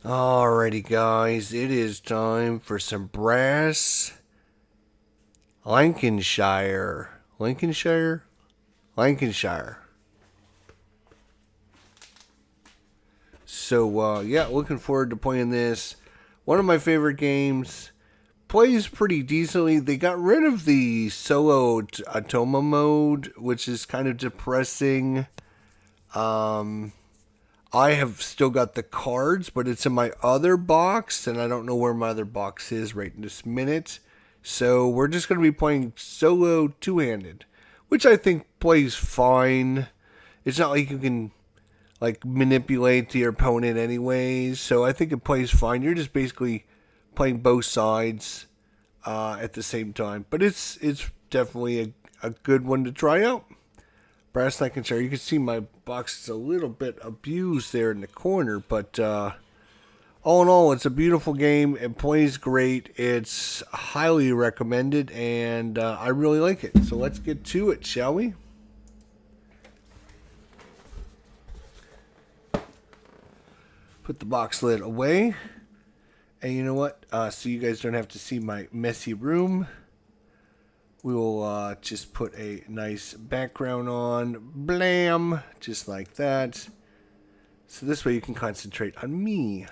Alrighty, guys, it is time for some brass Lancashire. Lancashire? Lancashire. So, yeah, looking forward to playing this. One of my favorite games. Plays pretty decently. They got rid of the solo Atoma mode, which is kind of depressing. I have still got the cards, but it's in my other box, and I don't know where my other box is right in this minute. So we're just going to be playing solo two-handed, which I think plays fine. It's not like you can manipulate your opponent anyways, so I think it plays fine. You're just basically playing both sides at the same time, but it's definitely a good one to try out. Brass Lancashire. You can see my box is a little bit abused there in the corner, but all in all, it's a beautiful game. It plays great. It's highly recommended, and I really like it. So let's get to it, shall we? Put the box lid away. And you know what? So you guys don't have to see my messy room. We will just put a nice background on. Blam! Just like that. So this way you can concentrate on me.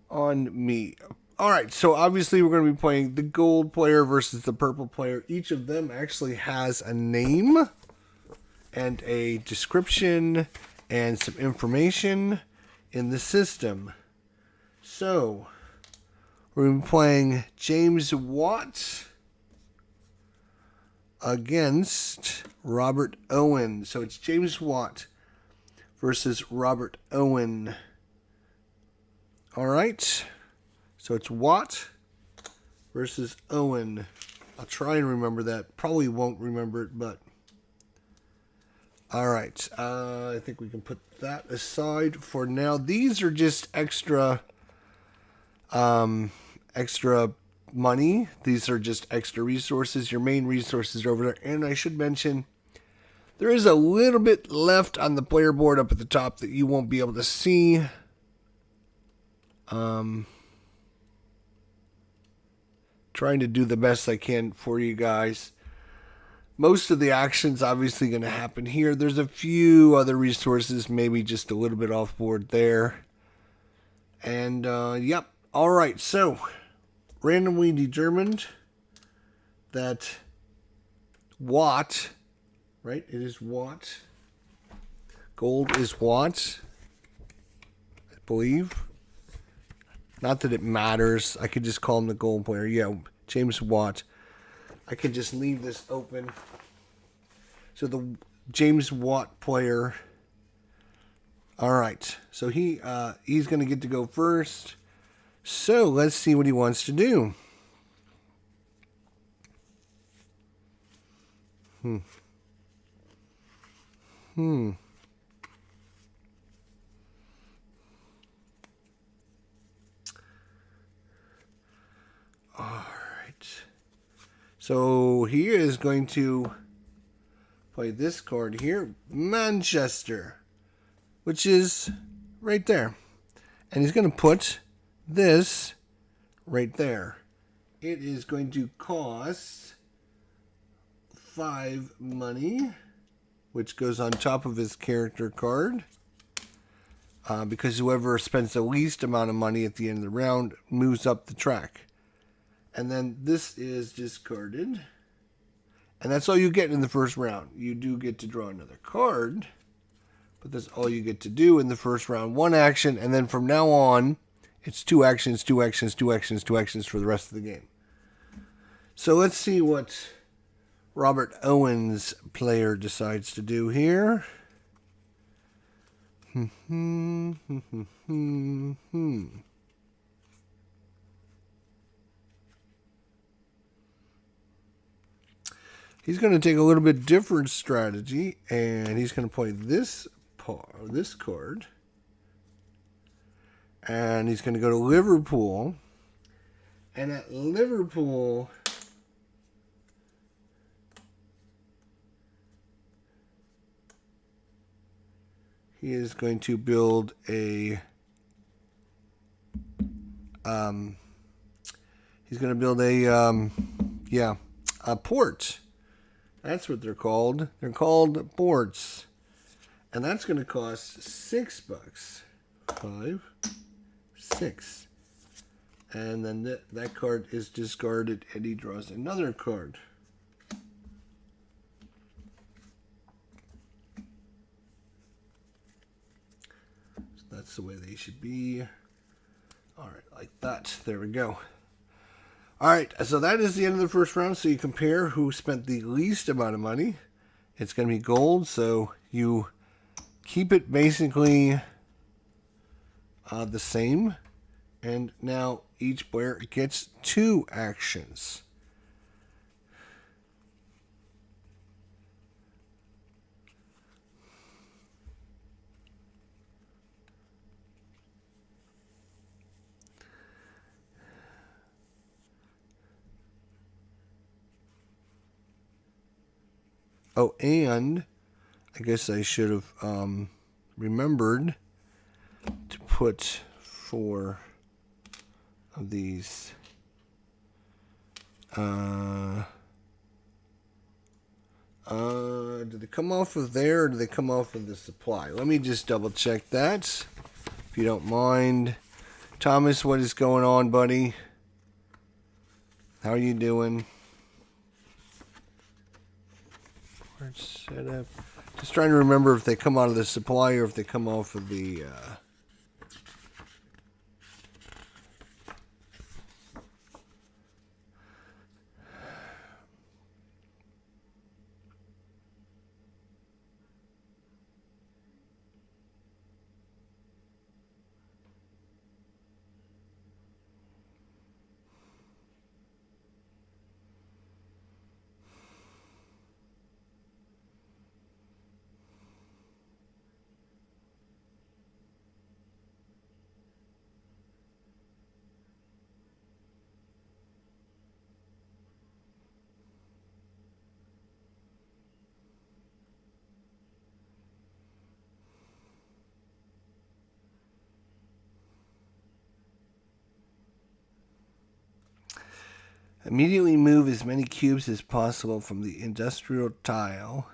On me. Alright, so obviously we're going to be playing the gold player versus the purple player. Each of them actually has a name and a description and some information in the system. So, we're going to be playing James Watt against Robert Owen. So it's James Watt versus Robert Owen. Alright. So it's Watt versus Owen. I'll try and remember that. Probably won't remember it, but alright. I think we can put that aside for now. These are just extra money. These are just extra resources. Your main resources are over there. And I should mention, there is a little bit left on the player board up at the top that you won't be able to see. Trying to do the best I can for you guys. Most of the action's obviously going to happen here. There's a few other resources, maybe just a little bit off board there. And, yep. All right, so randomly determined that Watt, right? It is Watt. Gold is Watt, I believe. Not that it matters. I could just call him the gold player. Yeah, James Watt. I could just leave this open. So the James Watt player. All right. So he's going to get to go first. So let's see what he wants to do. All right. So he is going to play this card here, Manchester, which is right there. And he's going to put this right there. It is going to cost 5 money, which goes on top of his character card. Because whoever spends the least amount of money at the end of the round moves up the track. And then this is discarded. And that's all you get in the first round. You do get to draw another card, but that's all you get to do in the first round. One action, and then from now on, it's 2 actions, 2 actions, 2 actions, 2 actions for the rest of the game. So let's see what Robert Owen's player decides to do here. He's going to take a little bit different strategy, and he's going to play this card. And he's going to go to Liverpool. And at Liverpool, he is going to build a he's going to build a port. That's what they're called. They're called ports. And that's going to cost $6. 5, 6. And then that card is discarded and he draws another card. So that's the way they should be. All right, like that. There we go. All right, so that is the end of the first round. So you compare who spent the least amount of money. It's going to be gold, so you keep it basically the same. And now each player gets 2 actions. Oh, and I guess I should have remembered to put 4 of these. Do they come off of there or do they come off of the supply? Let me just double check that, if you don't mind. Thomas, what is going on, buddy? How are you doing? Set up. Just trying to remember if they come out of the supply or if they come off of the immediately move as many cubes as possible from the industrial tile.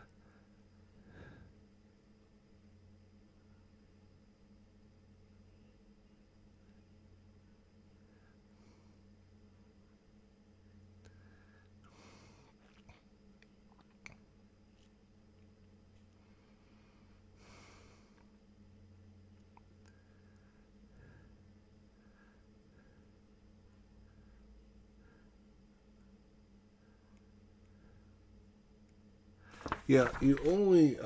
Yeah, you only,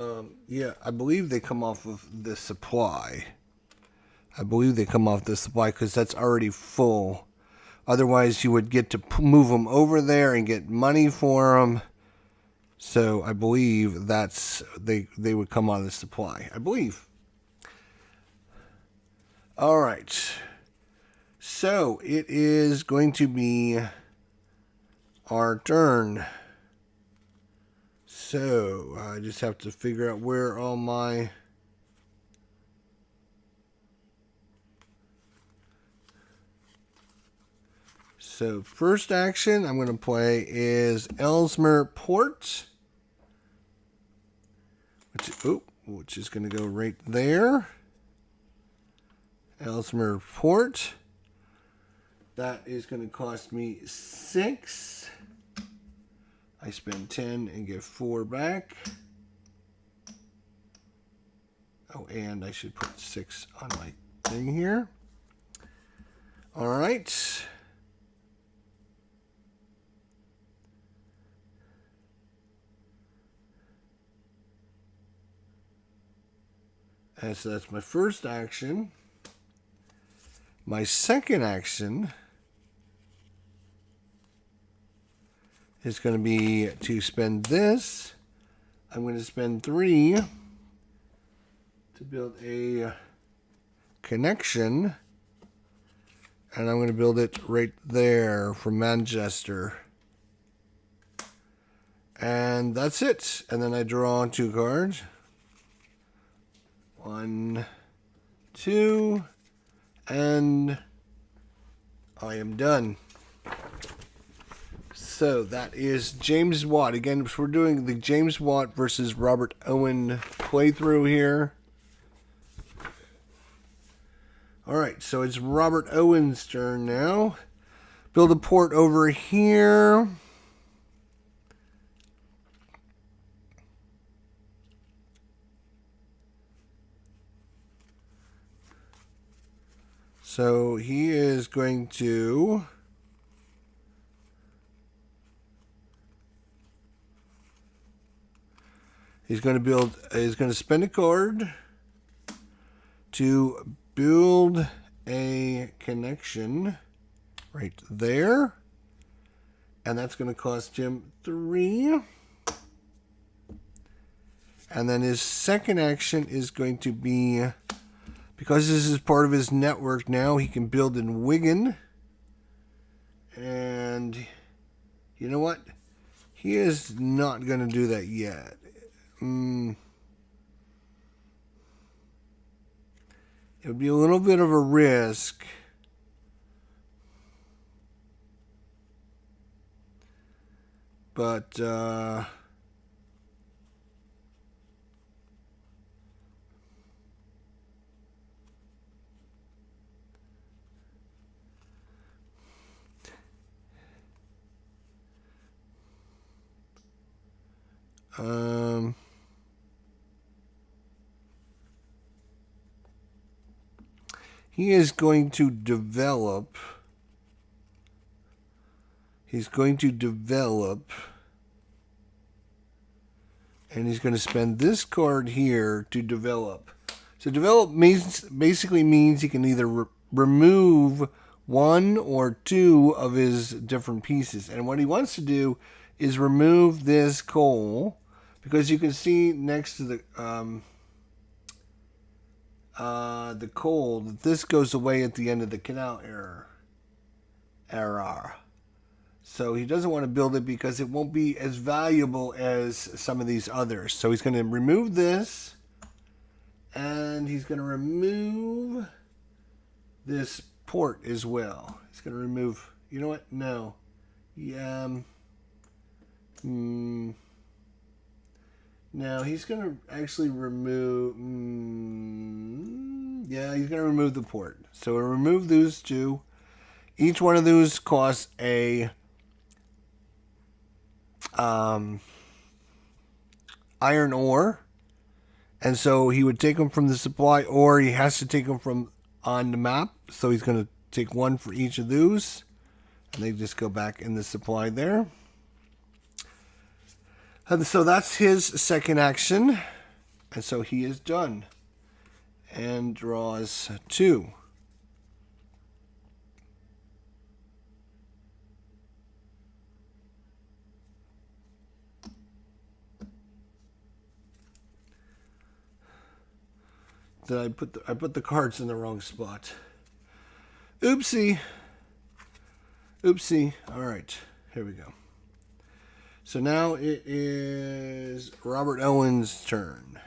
I believe they come off of the supply. I believe they come off the supply because that's already full. Otherwise, you would get to move them over there and get money for them. So I believe that's, they would come out of the supply. I believe. All right. So it is going to be our turn. So I just have to figure out where all my So first action I'm going to play is Ellesmere Port, which is going to go right there. Ellesmere Port. That is going to cost me 6. I spend 10 and get 4 back. Oh, and I should put 6 on my thing here. All right. And so that's my first action. My second action is going to be to spend this. I'm going to spend 3 to build a connection. And I'm going to build it right there for Manchester. And that's it. And then I draw 2 cards. 1, 2, and I am done. So that is James Watt. Again, we're doing the James Watt versus Robert Owen playthrough here. Alright, so it's Robert Owen's turn now. Build a port over here. So he is going to he's going to spend a card to build a connection right there. And that's going to cost him 3. And then his second action is going to be, because this is part of his network now, he can build in Wigan. And you know what? He is not going to do that yet. It would be a little bit of a risk. But, he is going to develop. He's going to develop. And he's going to spend this card here to develop. So develop basically means he can either remove 1 or 2 of his different pieces. And what he wants to do is remove this coal, because you can see next to the coal that this goes away at the end of the canal error. So he doesn't want to build it because it won't be as valuable as some of these others. So he's going to remove this, and he's going to remove this port as well. He's going to remove, you know what? No. Yeah. Now he's going to actually remove. Yeah, he's going to remove the port. So we'll remove those 2. Each one of those costs a iron ore, and so he would take them from the supply, or he has to take them from on the map. So he's going to take 1 for each of those, and they just go back in the supply there. And so that's his second action, and so he is done and draws 2. I put the cards in the wrong spot. Oopsie. All right, here we go. So now it is Robert Owen's turn.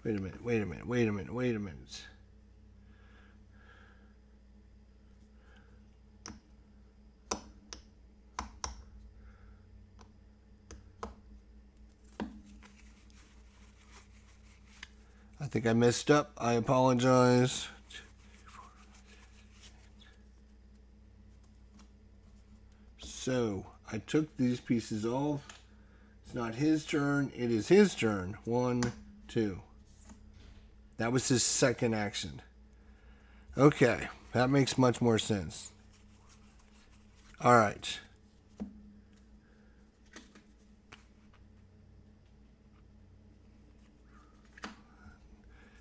Wait a minute. I think I messed up. I apologize. So I took these pieces off. It's not his turn. It is his turn. 1, 2. That was his second action. Okay, that makes much more sense. All right.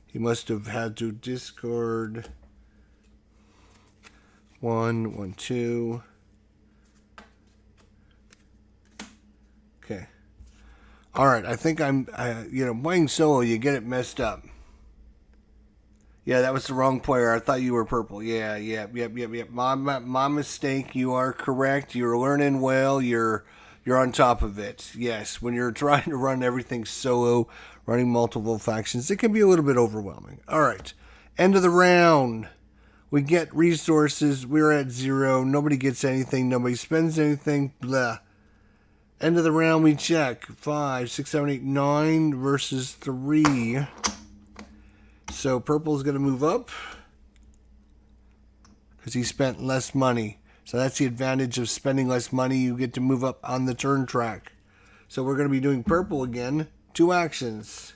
He must have had to discard 1, 2. Okay. All right. I think playing solo, you get it messed up. Yeah, that was the wrong player. I thought you were purple. Yep. My mistake. You are correct. You're learning well. You're You're on top of it. Yes, when you're trying to run everything solo, running multiple factions, it can be a little bit overwhelming. All right, end of the round. We get resources. We're at 0. Nobody gets anything. Nobody spends anything. Blah. End of the round, we check. 5, 6, 7, 8, 9 versus 3. So purple's going to move up because he spent less money. So that's the advantage of spending less money. You get to move up on the turn track. So we're going to be doing purple again. 2 actions.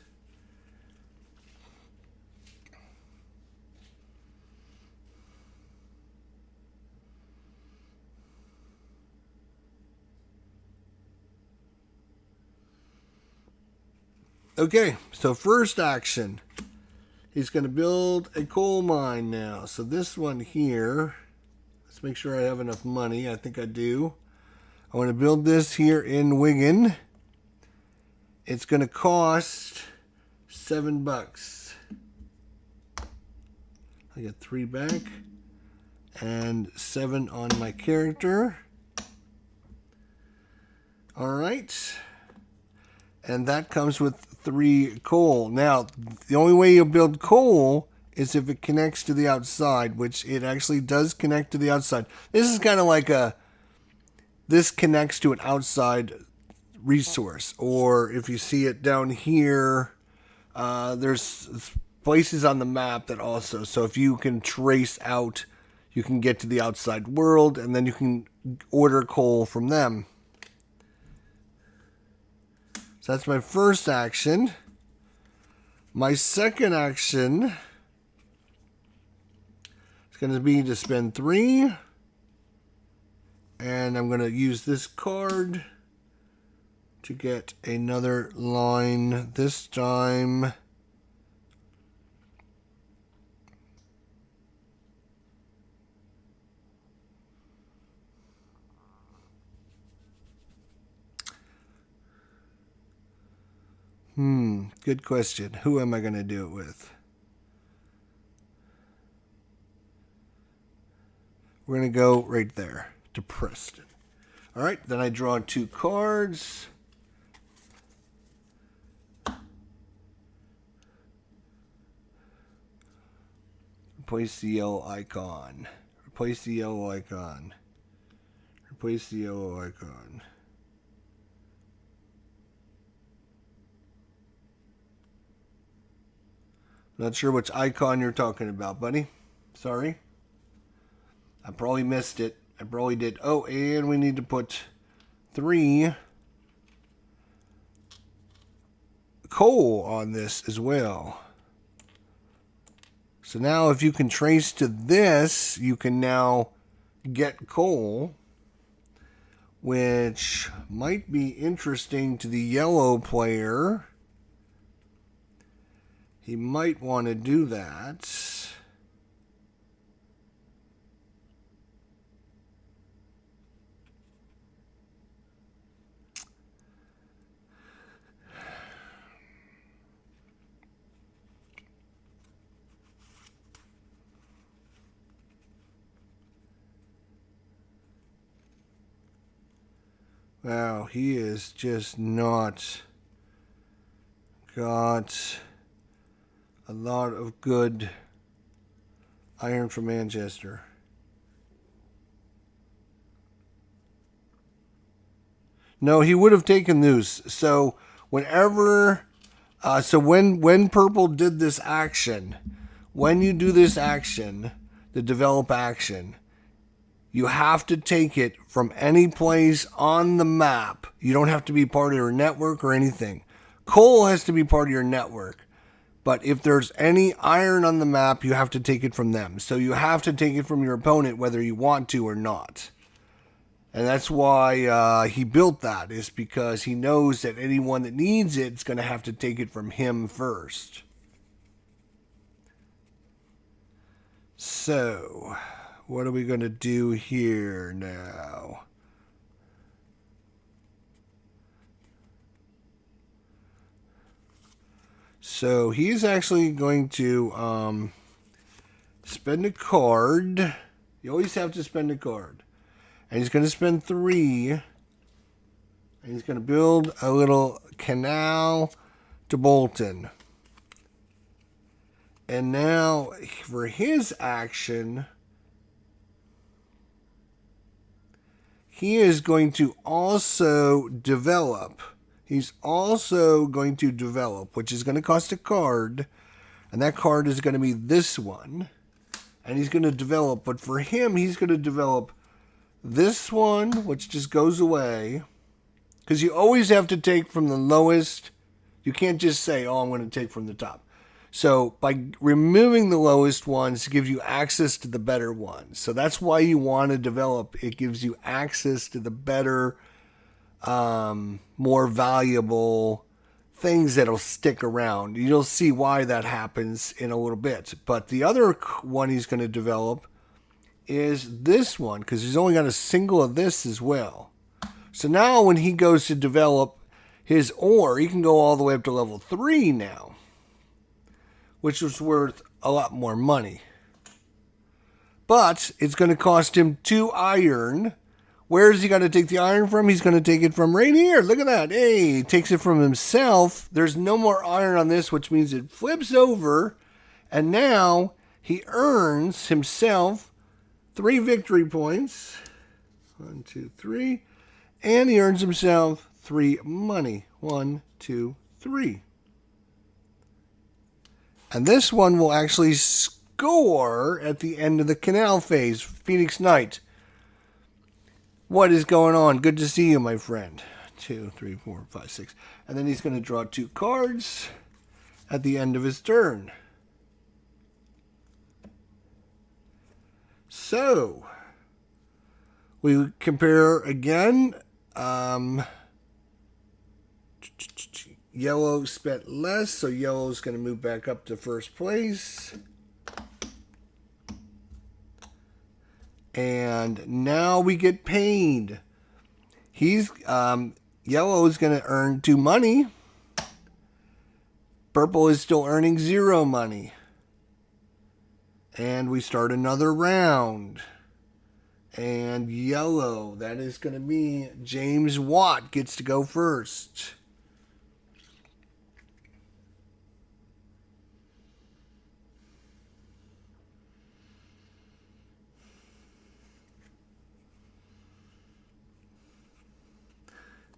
Okay, so first action. He's going to build a coal mine now. So this one here, let's make sure I have enough money. I think I do. I want to build this here in Wigan. It's going to cost $7. I get 3 back and 7 on my character. All right. And that comes with 3 coal. Now, the only way you'll build coal is if it connects to the outside, which it actually does connect to the outside. This is kind of like this connects to an outside resource. Or if you see it down here, there's places on the map that also, so if you can trace out, you can get to the outside world, and then you can order coal from them. So that's my first action. My second action is going to be to spend 3. And I'm going to use this card to get another line this time. Good question. Who am I going to do it with? We're going to go right there to Preston. All right, then I draw 2 cards. Replace the yellow icon. Replace the yellow icon. Replace the yellow icon. Not sure which icon you're talking about, buddy. Sorry. I probably missed it. I probably did. Oh, and we need to put 3 coal on this as well. So now if you can trace to this, you can now get coal, which might be interesting to the yellow player. He might want to do that. Wow, he is just not got a lot of good iron from Manchester. No, he would have taken those. So whenever, when purple did this action, when you do this action, the develop action, you have to take it from any place on the map. You don't have to be part of your network or anything. Coal has to be part of your network. But if there's any iron on the map, you have to take it from them. So you have to take it from your opponent whether you want to or not. And that's why he built that, is because he knows that anyone that needs it is going to have to take it from him first. So, what are we going to do here now? So he's actually going to spend a card. You always have to spend a card. And he's going to spend 3 And he's going to build a little canal to Bolton. And now for his action, he is going to also develop. He's also going to develop, which is going to cost a card. And that card is going to be this one. And he's going to develop. But for him, he's going to develop this one, which just goes away. Because you always have to take from the lowest. You can't just say, oh, I'm going to take from the top. So by removing the lowest ones, it gives you access to the better ones. So that's why you want to develop. It gives you access to the better, more valuable things that'll stick around. You'll see why that happens in a little bit. But the other one he's going to develop is this one, because he's only got a single of this as well. So now when he goes to develop his ore, he can go all the way up to level 3 now, which was worth a lot more money. But it's going to cost him 2 iron. Where is he going to take the iron from? He's going to take it from right here. Look at that. Hey, he takes it from himself. There's no more iron on this, which means it flips over. And now he earns himself 3 victory points. 1, 2, 3. And he earns himself 3 money. 1, 2, 3. And this one will actually score at the end of the canal phase. Phoenix Knight. What is going on? Good to see you, my friend. 2, 3, 4, 5, 6. And then he's going to draw 2 cards at the end of his turn. So, we compare again. Yellow spent less, so yellow's going to move back up to first place. And now we get paid. Yellow is going to earn 2 money. Purple is still earning 0 money. And we start another round. And yellow, that is going to be James Watt gets to go first.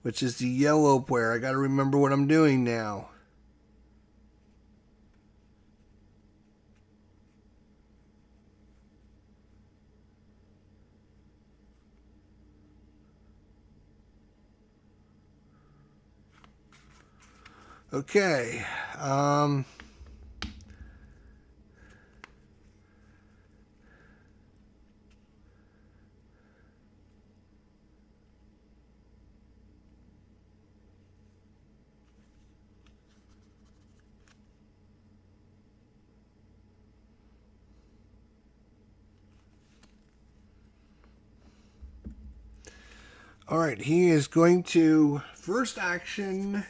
Which is the yellow player. I got to remember what I'm doing now. Okay. All right, he is going to first action.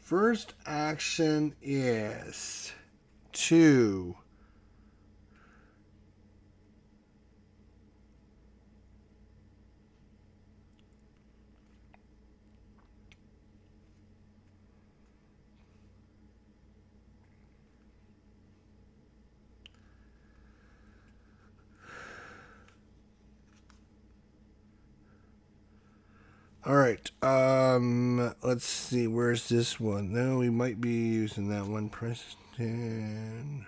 First action is to all right, let's see, where's this one? No, we might be using that one. Preston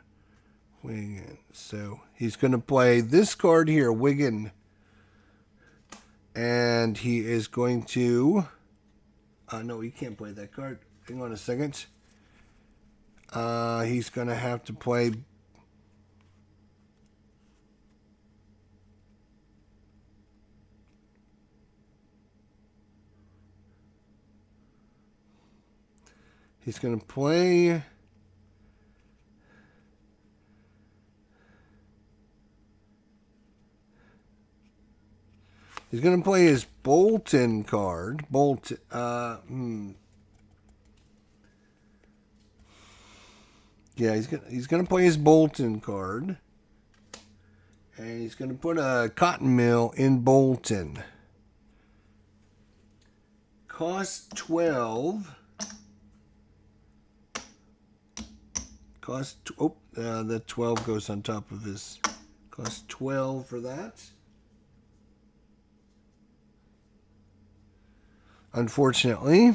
Wigan. So he's going to play this card here, Wigan. And he is going to... no, he can't play that card. Hang on a second. He's going to have to play... He's going to play... He's going to play his Bolton card. Bolton. Yeah, he's gonna play his Bolton card. And he's gonna put a cotton mill in Bolton. Cost 12. The 12 goes on top of his. Cost 12 for that. Unfortunately.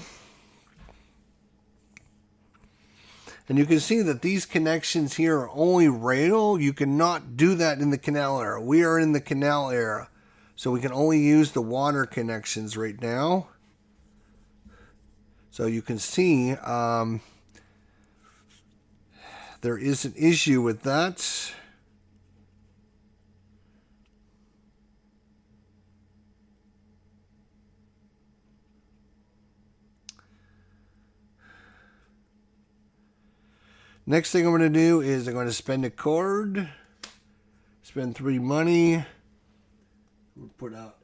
And you can see that these connections here are only rail. You cannot do that in the canal era. We are in the canal era. So we can only use the water connections right now. So you can see there is an issue with that. Next thing I'm going to do is I'm going to spend a card, spend 3 money. We'll put out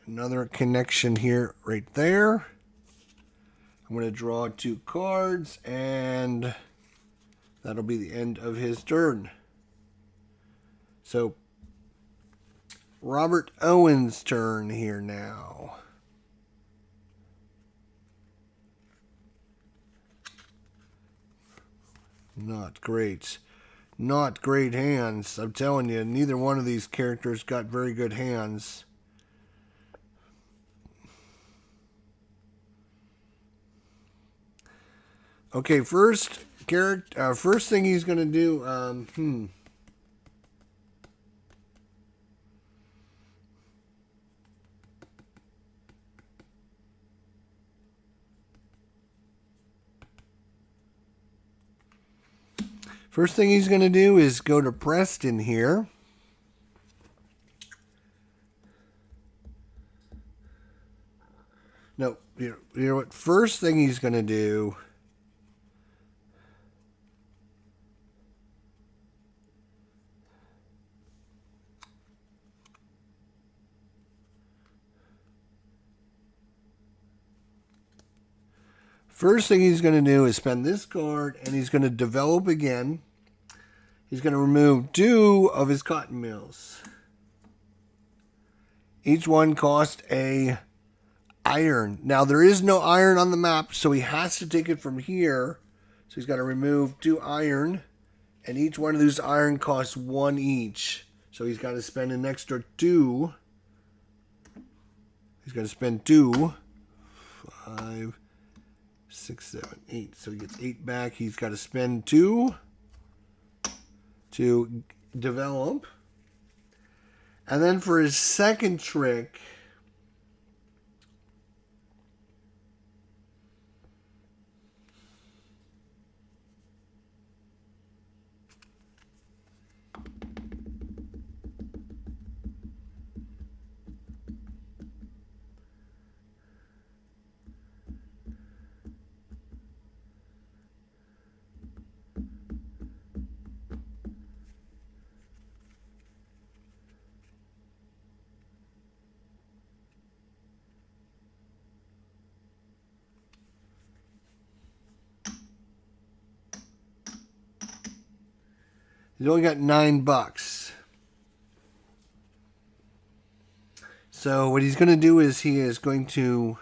another connection here right there. I'm going to draw 2 cards, and that'll be the end of his turn. So, Robert Owen's turn here now. Not great. Not great hands. I'm telling you, neither one of these characters got very good hands. Okay, first thing he's going to do, First thing he's going to do is go to Preston here. No, you know what? First thing he's going to do is spend this card, and he's going to develop again. He's going to remove 2 of his cotton mills. Each one cost a iron. Now, there is no iron on the map, so he has to take it from here. So he's got to remove 2 iron, and each one of those iron costs 1 each. So he's got to spend an extra 2. He's got to spend 2. 5, 6, 7, 8. So he gets 8 back. He's got to spend 2 to develop. And then for his second trick, he's only got $9. So what he's going to do is he is going to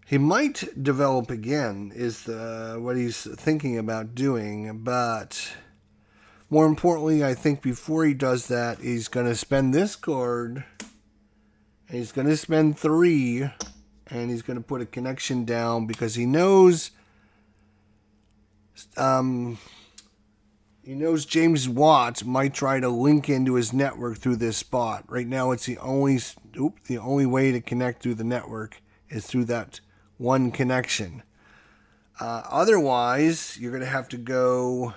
he might develop again is what he's thinking about doing, but more importantly, I think before he does that, he's going to spend this card, and he's going to spend 3, and he's going to put a connection down because he knows James Watt might try to link into his network through this spot. Right now, it's the only way to connect through the network is through that one connection. Otherwise, you're going to have to go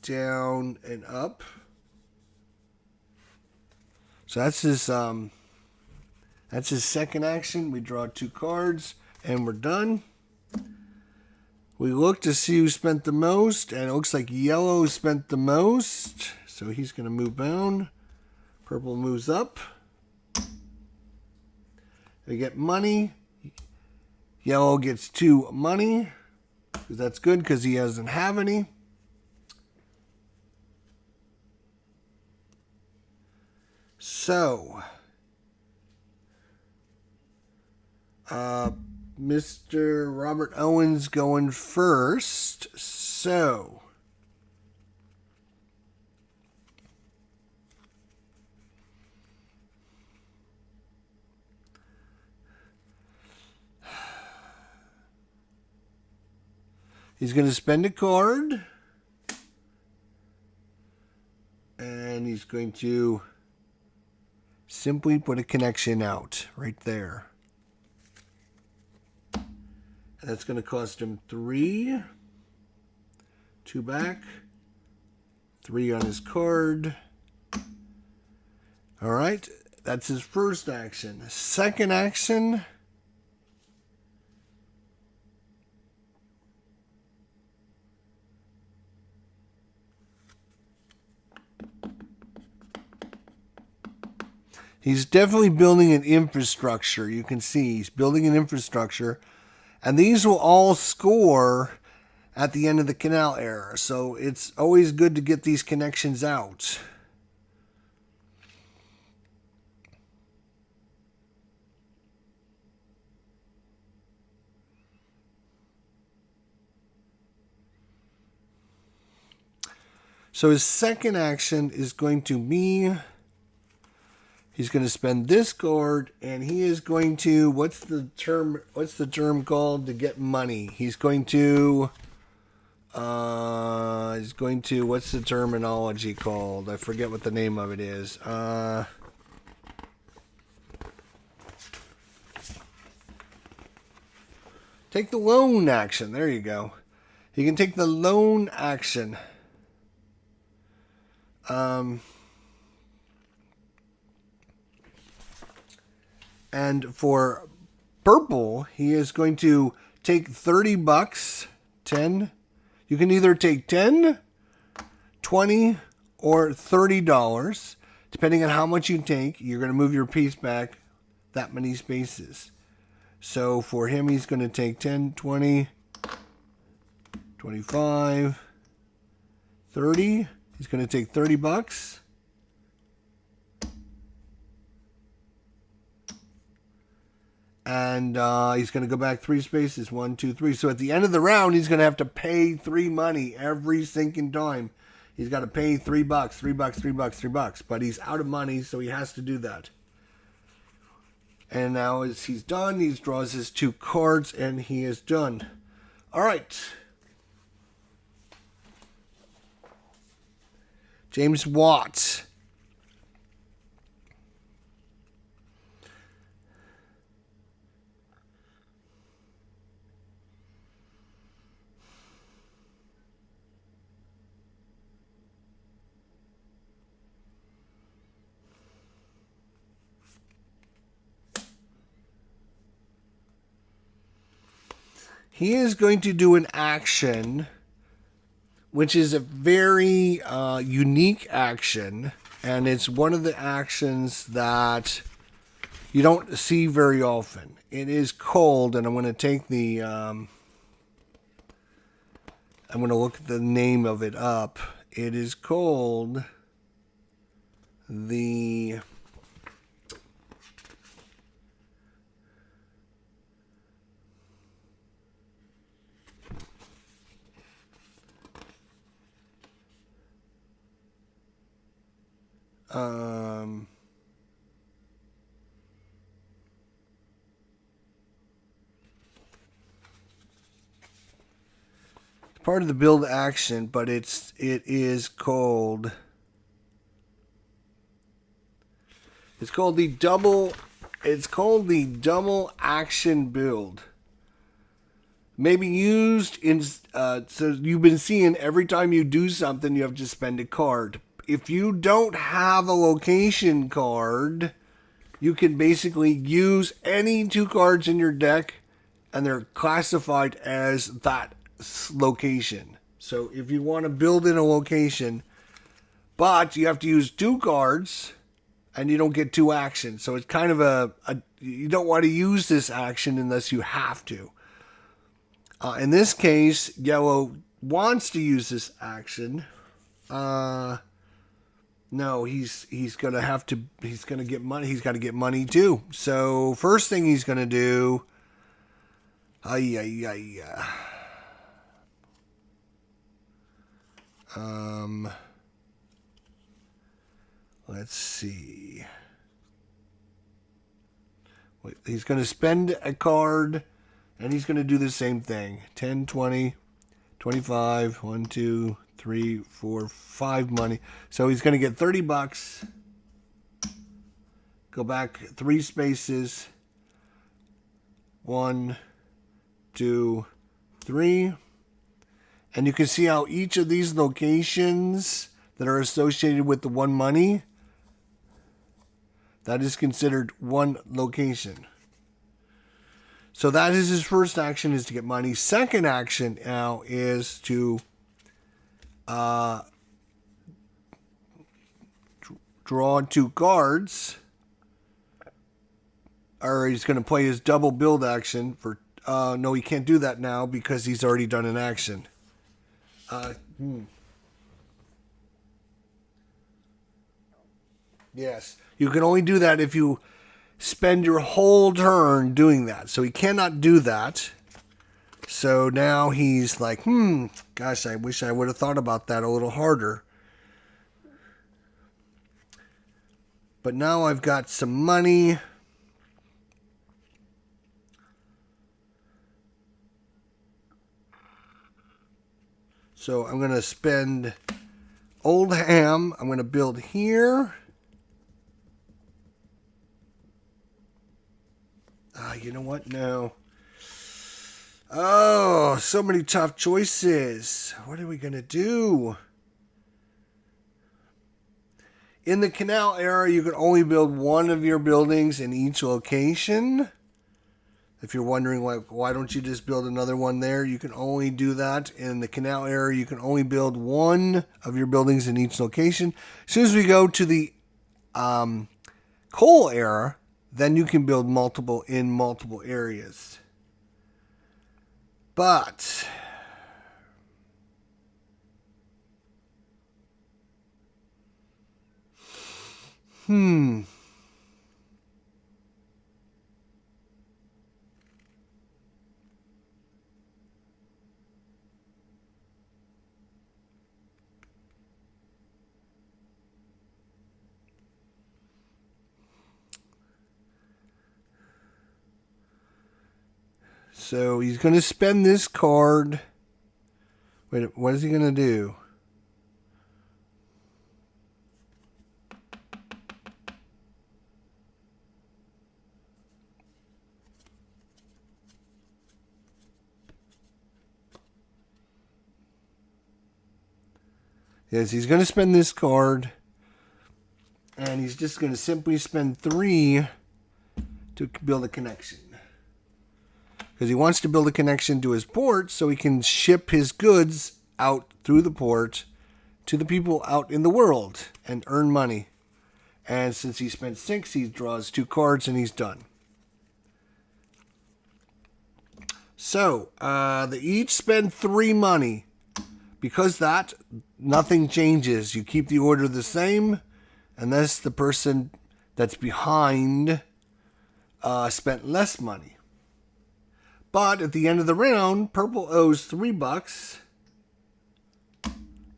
down and up. So that's his second action. We draw 2 cards, and we're done. We look to see who spent the most, and it looks like yellow spent the most. So he's going to move down. Purple moves up. They get money. Yellow gets 2 money. That's good because he doesn't have any. So, Mr. Robert Owens going first. So, he's going to spend a card. And he's going to simply put a connection out right there. And that's going to cost him 3. 2 back. 3 on his card. All right. That's his first action. Second action. He's definitely building an infrastructure. You can see he's building an infrastructure. And these will all score at the end of the canal era. So it's always good to get these connections out. So his second action is going to be... He's going to spend this card, and he is going to, what's the term called to get money? He's going to, what's the terminology called? I forget what the name of it is. Take the loan action. There you go. He can take the loan action. And for purple, he is going to take $30, 10. You can either take 10, 20, or $30. Depending on how much you take, you're going to move your piece back that many spaces. So for him, he's going to take 10, 20, 25, 30. He's going to take $30. And he's going to go back 3 spaces. 1, 2, 3. So at the end of the round, he's going to have to pay 3 money every sinking time. He's got to pay $3, $3, $3, $3. But he's out of money, so he has to do that. And now as he's done, he draws his 2 cards, and he is done. All right. James Watts. He is going to do an action, which is a very unique action, and it's one of the actions that you don't see very often. It is called, and I'm going to take the, I'm going to look at the name of it up. It is called the... part of the build action, but it is called... It's called the double action build. Maybe used in so you've been seeing every time you do something you have to spend a card. If you don't have a location card, you can basically use any 2 cards in your deck, and they're classified as that location. So if you want to build in a location, but you have to use 2 cards, and you don't get 2 actions. So it's kind of you don't want to use this action unless you have to. In this case, yellow wants to use this action. No, he's gonna have to. He's gonna get money. He's got to get money too. So first thing he's gonna do. Let's see. He's going to spend a card, and he's going to do the same thing. 10, 20, 25, 1, 2, 3, 4, 5 money. So he's going to get $30. Go back 3 spaces. 1, 2, 3. And you can see how each of these locations that are associated with the 1 money, that is considered 1 location. So that is his first action, is to get money. Second action now is to draw 2 cards. Or he's going to play his double build action for... no, he can't do that now because he's already done an action. Yes. You can only do that if you spend your whole turn doing that. So he cannot do that. So now he's like, gosh, I wish I would have thought about that a little harder. But now I've got some money. So I'm going to spend Old Ham. I'm going to build here. You know what? No. Oh, so many tough choices. What are we going to do? In the canal era, you could only build 1 of your buildings in each location. If you're wondering, like, why don't you just build another one there? You can only do that. In the canal era, you can only build 1 of your buildings in each location. As soon as we go to the coal era, then you can build multiple in multiple areas. But so he's going to spend this card. Wait, what is he going to do? Yes, he's going to spend this card. And he's just going to simply spend 3 to build a connection. Because he wants to build a connection to his port so he can ship his goods out through the port to the people out in the world and earn money. And since he spent 6, he draws 2 cards and he's done. So, they each spend 3 money. Because that, nothing changes. You keep the order the same unless the person that's behind spent less money. But at the end of the round, purple owes $3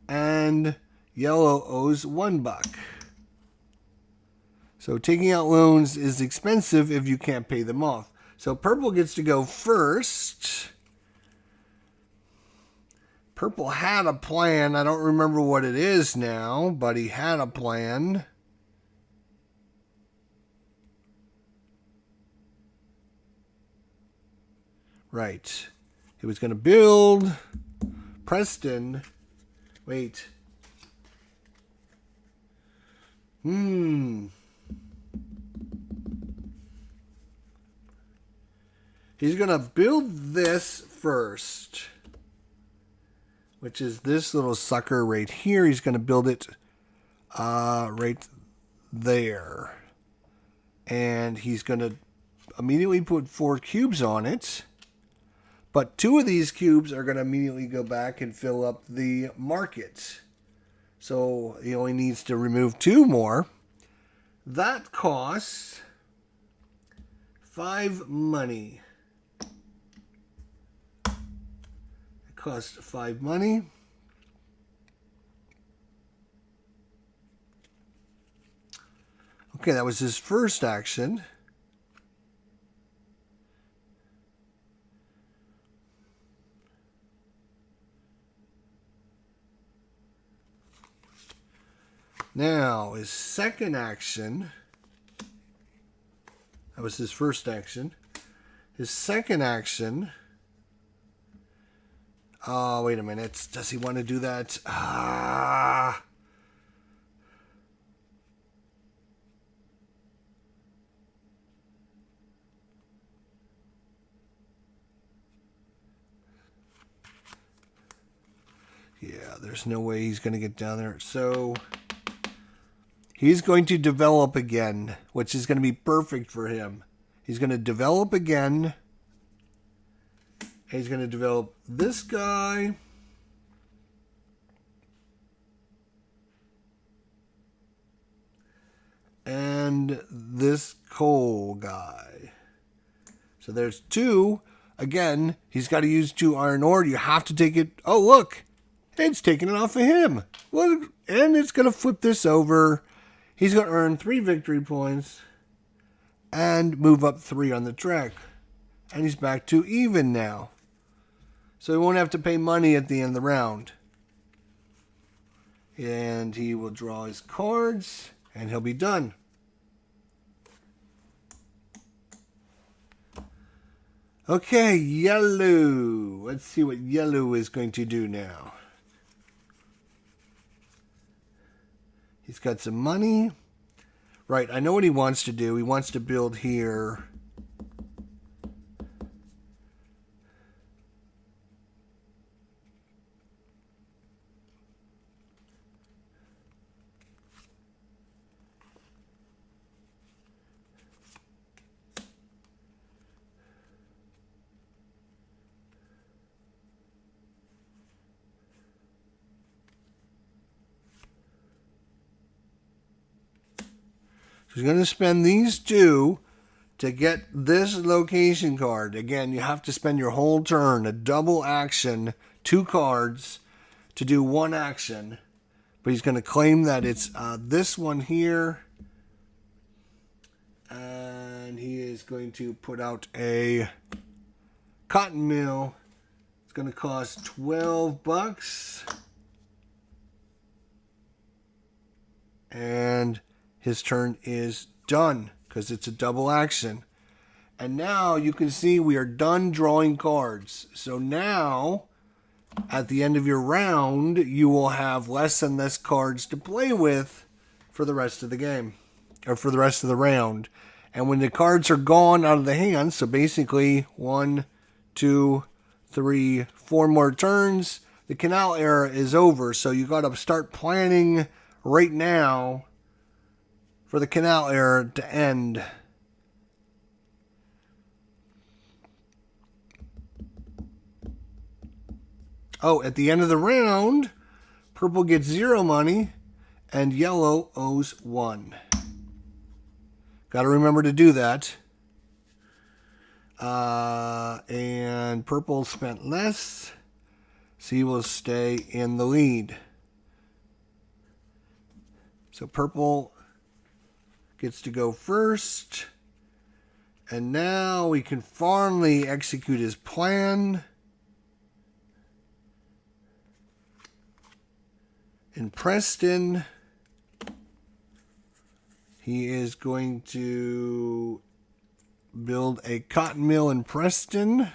and yellow owes $1. So taking out loans is expensive if you can't pay them off. So purple gets to go first. Purple had a plan. I don't remember what it is now, but he had a plan. Right. He was going to build Preston. Wait. He's going to build this first. which is this little sucker right here. He's going to build it right there. And he's going to immediately put 4 cubes on it. But 2 of these cubes are going to immediately go back and fill up the market. So he only needs to remove 2 more. That costs 5 money. It costs 5 money. Okay, that was his first action. Now, his second action, that was his first action. His second action, oh, wait a minute. Does he want to do that? Yeah, there's no way he's going to get down there. So he's going to develop again, which is going to be perfect for him. He's going to develop again. He's going to develop this guy. And this coal guy. So there's 2. Again, he's got to use 2 iron ore. You have to take it. Oh, look. It's taking it off of him. Look, and it's going to flip this over. He's going to earn 3 victory points and move up 3 on the track. And he's back to even now. So he won't have to pay money at the end of the round. And he will draw his cards and he'll be done. Okay, yellow. Let's see what yellow is going to do now. He's got some money. Right, I know what he wants to do. He wants to build here. He's going to spend these 2 to get this location card. Again, you have to spend your whole turn, a double action, 2 cards to do 1 action. But he's going to claim that it's this one here. And he is going to put out a cotton mill. It's going to cost 12 bucks. And his turn is done because it's a double action. And now you can see we are done drawing cards. So now, at the end of your round, you will have less and less cards to play with for the rest of the game. Or for the rest of the round. And when the cards are gone out of the hand, so basically 1, 2, 3, 4 more turns, the canal era is over. So you got to start planning right now for the canal era to end. Oh, at the end of the round, purple gets 0 money and yellow owes 1. Got to remember to do that. And purple spent less, so he will stay in the lead. So purple gets to go first. And now we can finally execute his plan. In Preston, he is going to build a cotton mill in Preston.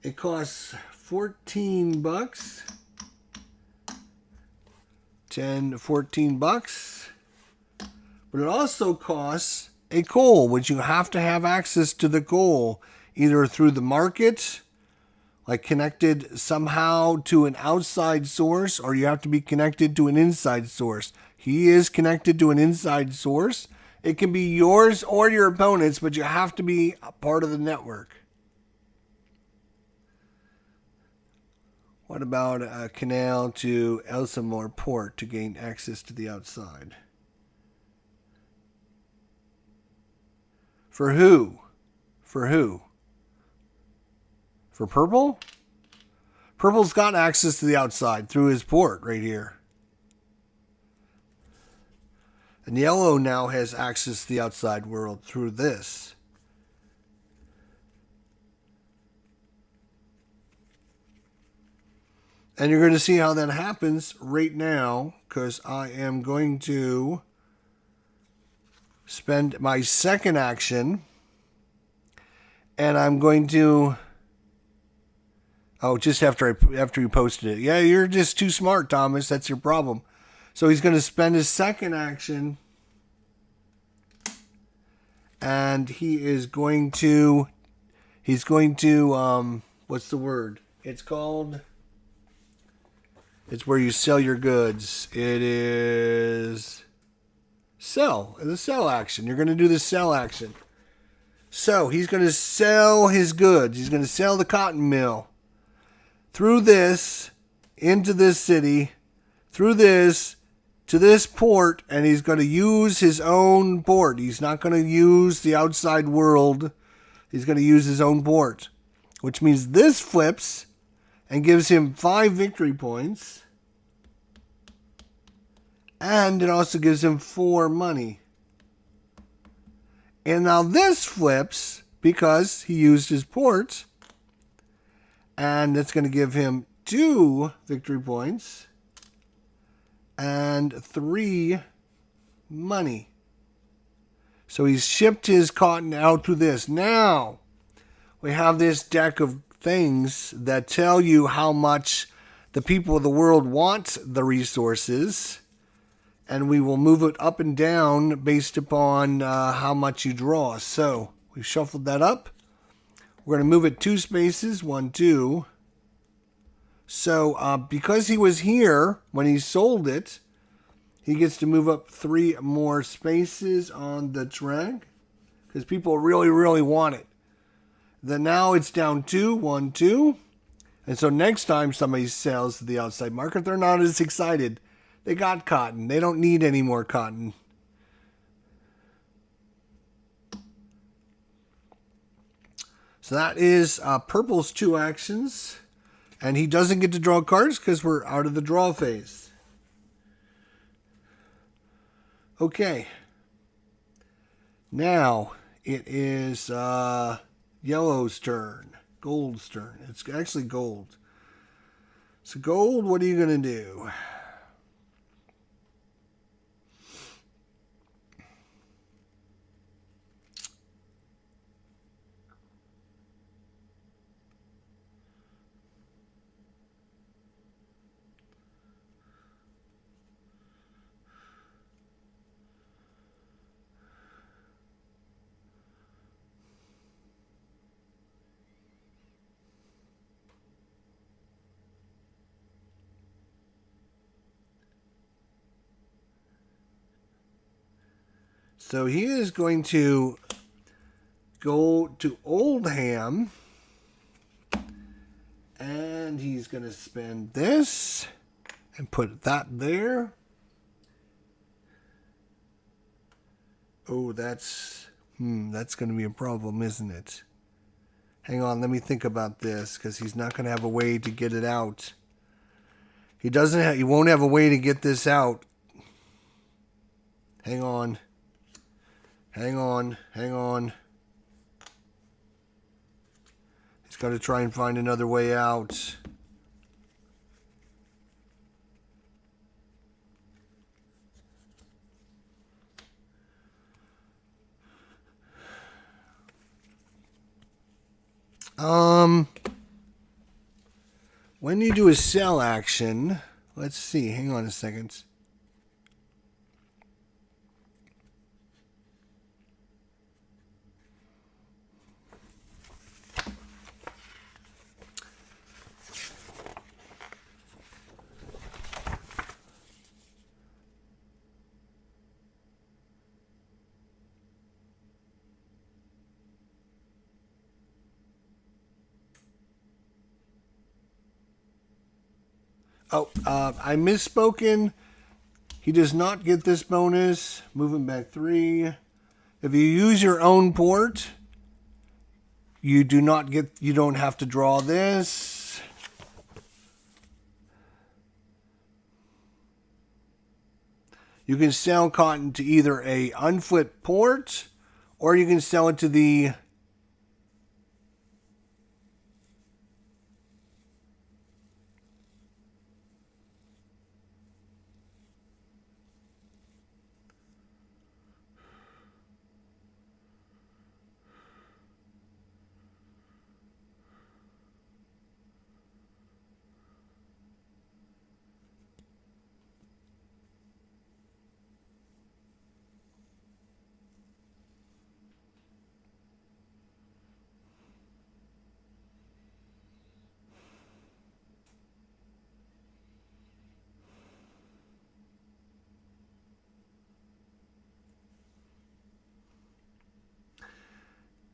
It costs 14 bucks. 10 to 14 bucks. But it also costs a coal, which you have to have access to the coal, either through the market, like connected somehow to an outside source, or you have to be connected to an inside source. He is connected to an inside source. It can be yours or your opponent's, but you have to be a part of the network. What about a canal to Elsinore Port to gain access to the outside? For who? For who? For Purple? Purple's got access to the outside through his port right here. And Yellow now has access to the outside world through this. And you're going to see how that happens right now, because I am going to spend my second action, and I'm going to... Oh, just after you posted it. Yeah, you're just too smart, Thomas. That's your problem. So he's going to spend his second action, and he's going to, what's the word? It's called, it's where you sell your goods. It is sell, the sell action. You're going to do the sell action. So he's going to sell his goods. He's going to sell the cotton mill through this, into this city, through this, to this port, and he's going to use his own port. He's not going to use the outside world. He's going to use his own port, which means this flips and gives him 5 victory points, and it also gives him 4 money. And now this flips because he used his port, and it's going to give him 2 victory points and 3 money. So he's shipped his cotton out to this. Now, we have this deck of things that tell you how much the people of the world want the resources, and we will move it up and down based upon how much you draw. So we've shuffled that up. We're going to move it 2 spaces, 1, 2. So because he was here when he sold it, he gets to move up 3 more spaces on the track because people really, really want it. Then now it's down 2, 1, 2. And so next time somebody sells to the outside market, they're not as excited. They got cotton. They don't need any more cotton. So that is Purple's 2 actions. And he doesn't get to draw cards because we're out of the draw phase. Okay. Now it is Yellow's turn. Gold's turn. It's actually Gold. So Gold, what are you going to do? So he is going to go to Oldham, and he's going to spend this and put that there. Oh, that's going to be a problem, isn't it? Hang on, let me think about this, because he's not going to have a way to get it out. He won't have a way to get this out. Hang on. Hang on. He's got to try and find another way out. When you do a sell action, let's see, hang on a second. Oh, I misspoken. He does not get this bonus. Moving back 3. If you use your own port, you don't have to draw this. You can sell cotton to either a unflipped port, or you can sell it to the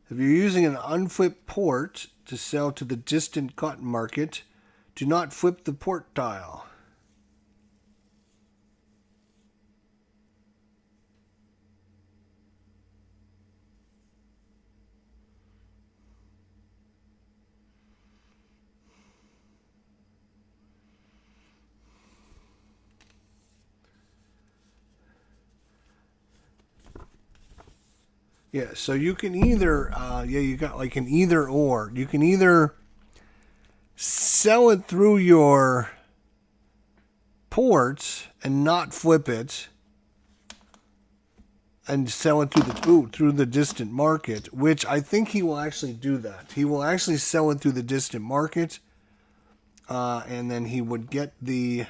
If you're using an unflipped port to sell to the distant cotton market, do not flip the port tile. Yeah, so you can either, you got like an either or. You can either sell it through your port and not flip it, and sell it through the distant market, which I think he will actually do that. He will actually sell it through the distant market, and then he would get the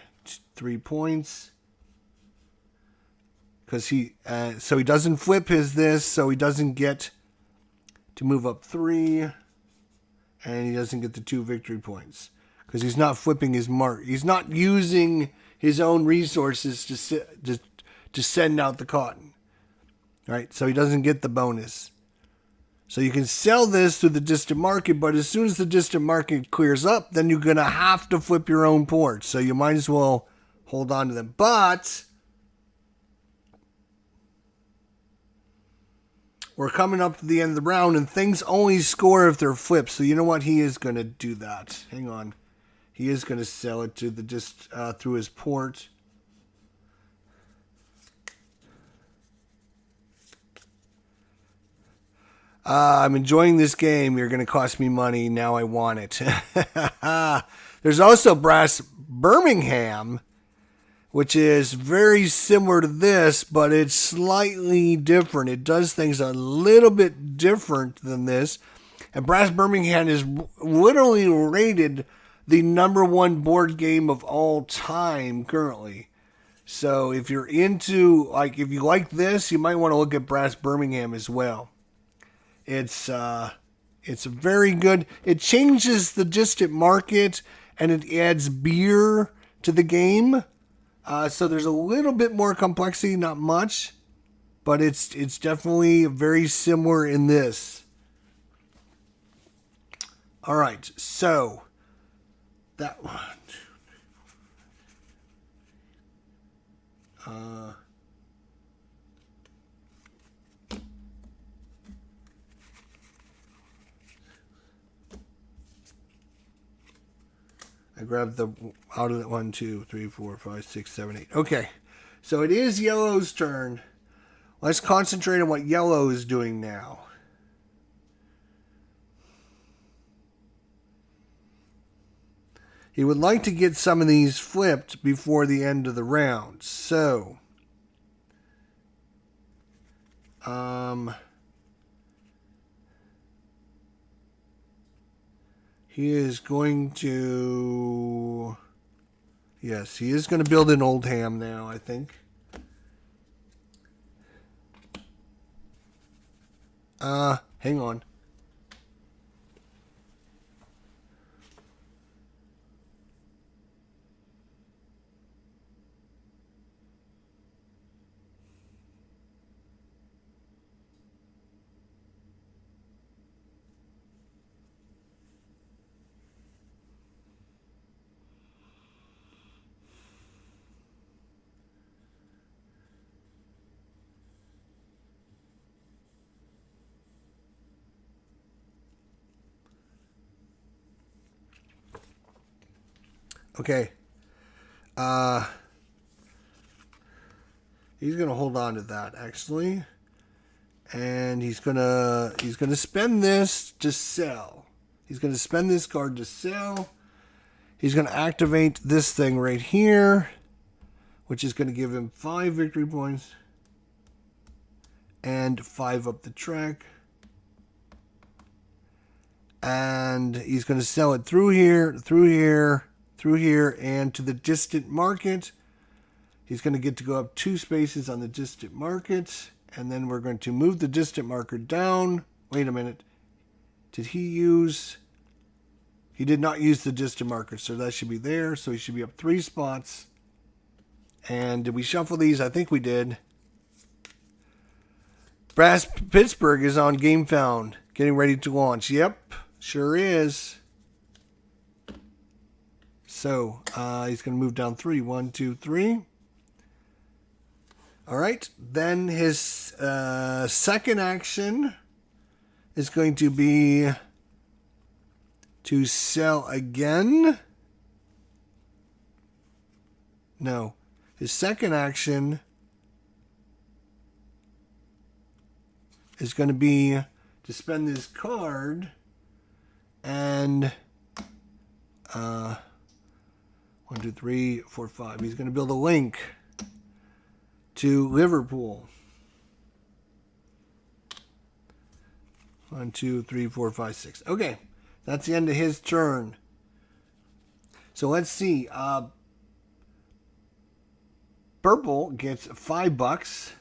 3 points. Because so he doesn't flip so he doesn't get to move up 3, and he doesn't get the 2 victory points because he's not flipping his mark. He's not using his own resources to send out the cotton, right? So he doesn't get the bonus. So you can sell this to the distant market, but as soon as the distant market clears up, then you're gonna have to flip your own ports. So you might as well hold on to them, but we're coming up to the end of the round, and things only score if they're flipped. So you know what? He is going to do that. Hang on. He is going to sell it to through his port. I'm enjoying this game. You're going to cost me money. Now I want it. There's also Brass Birmingham, which is very similar to this, but it's slightly different. It does things a little bit different than this. And Brass Birmingham is literally rated the #1 board game of all time currently. So if you're into, if you like this, you might want to look at Brass Birmingham as well. It's very good. It changes the distant market, and it adds beer to the game. So there's a little bit more complexity, not much, but it's definitely very similar in this. All right, so that one. I grabbed the out of the 1, 2, 3, 4, 5, 6, 7, 8. Okay, so it is yellow's turn. Let's concentrate on what yellow is doing now. He would like to get some of these flipped before the end of the round. So, he is going to... Yes, he is going to build an Oldham now, I think. Hang on. Okay. He's gonna hold on to that actually, and he's gonna spend this to sell. He's gonna spend this card to sell. He's gonna activate this thing right here, which is gonna give him 5 victory points and 5 up the track. And he's going to sell it through here, through here, through here, and to the distant market. He's going to get to go up 2 spaces on the distant market. And then we're going to move the distant marker down. Wait a minute. Did he use... He did not use the distant marker, so that should be there. So he should be up 3 spots. And did we shuffle these? I think we did. Brass Pittsburgh is on Game Found. Getting ready to launch. Yep. Sure is. So, he's going to move down 3. 1, 2, 3. All right. Then his second action is going to be to sell again. No. His second action is going to be to spend this card and 1, 2, 3, 4, 5. He's going to build a link to Liverpool. 1, 2, 3, 4, 5, 6. Okay, that's the end of his turn. So let's see. Purple gets $5.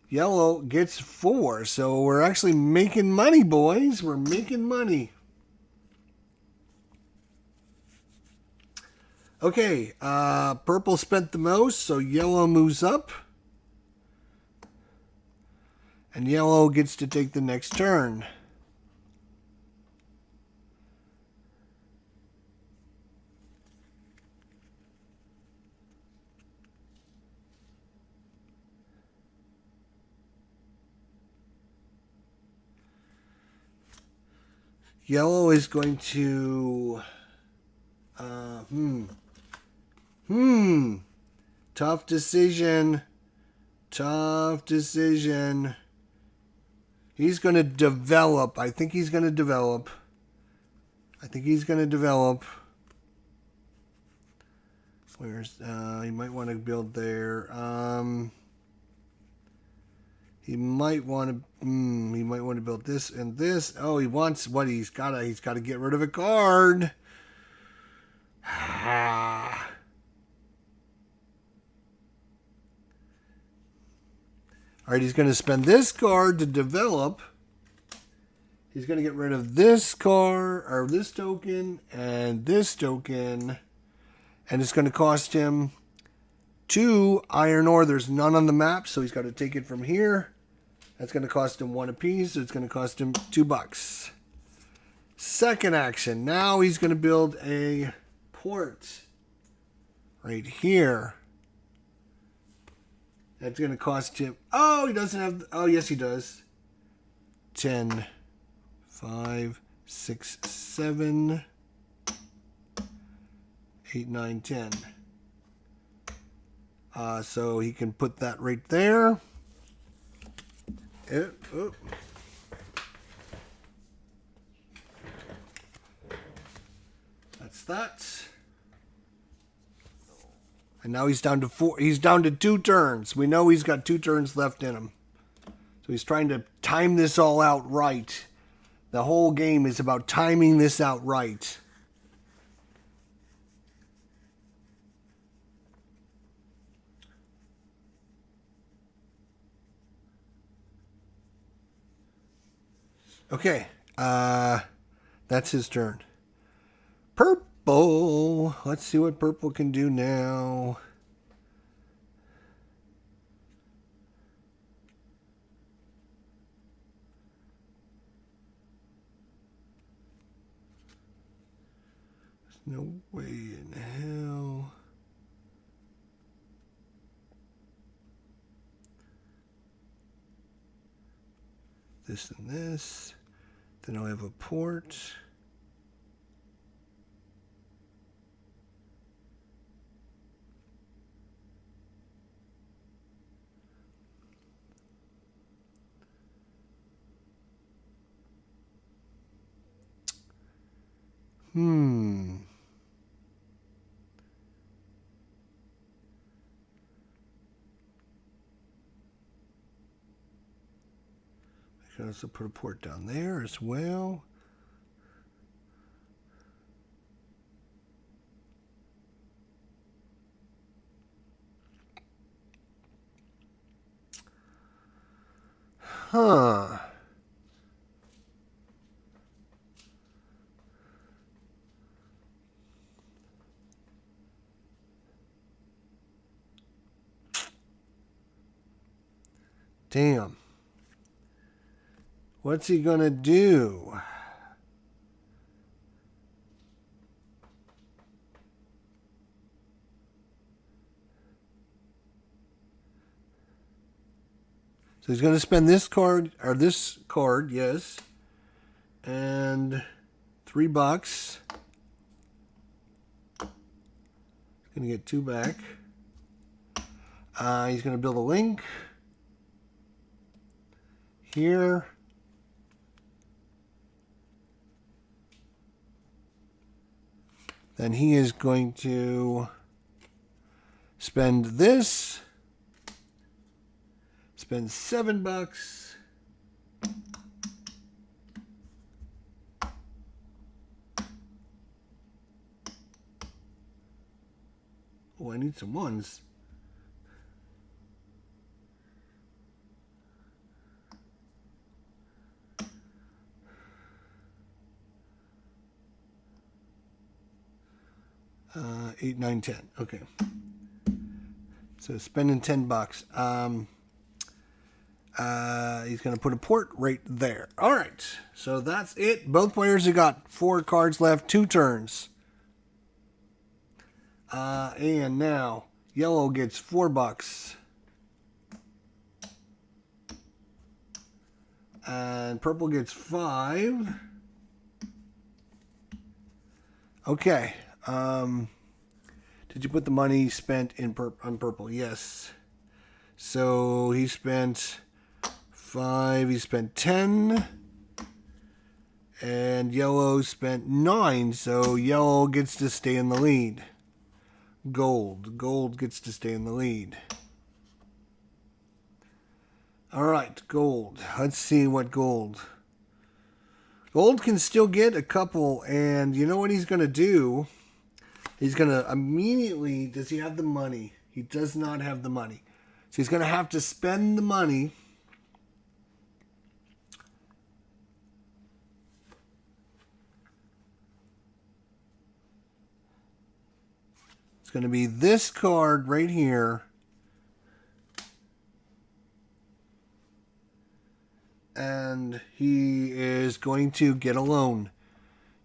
Yellow gets 4. So we're actually making money, boys. We're making money. Okay, purple spent the most, so yellow moves up. And yellow gets to take the next turn. Yellow is going to... Tough decision. Tough decision. He's going to develop. I think he's going to develop. Where's... he might want to build there. He might want to build this and this. Oh, he wants what he's got to get rid of a card. All right, he's going to spend this card to develop. He's going to get rid of this card or this token and this token, and it's going to cost him 2 iron ore. There's none on the map, so he's got to take it from here. That's going to cost him 1 apiece, so it's going to cost him $2. Second action. Now he's going to build a port right here. That's going to cost him... Oh, he doesn't have... Oh, yes, he does. 10, 5, 6, 7, 8, 9, 10. So he can put that right there. That's that. And now he's down to 4. He's down to 2 turns. We know he's got 2 turns left in him. So he's trying to time this all out right. The whole game is about timing this out right. Okay, that's his turn. Purple. Let's see what purple can do now. There's no way in hell. This and this. Then I'll have a port. I can also put a port down there as well. Huh. Damn. What's he gonna do? So he's gonna spend this card, or this card, yes. And $3. He's gonna get 2 back. He's gonna build a link here. Then he is going to spend this. Spend $7. Oh, I need some ones. $8, $9, $10. Okay. So spending $10. He's going to put a port right there. All right. So that's it. Both players have got 4 cards left, 2 turns. And now yellow gets $4. And purple gets 5. Okay. Did you put the money spent on purple? Yes. So he spent 5. He spent 10. And yellow spent 9. So yellow gets to stay in the lead. Gold gets to stay in the lead. All right, gold. Let's see what gold. Gold can still get a couple, and you know what he's going to do? He's going to immediately, does he have the money? He does not have the money. So he's going to have to spend the money. It's going to be this card right here. And he is going to get a loan.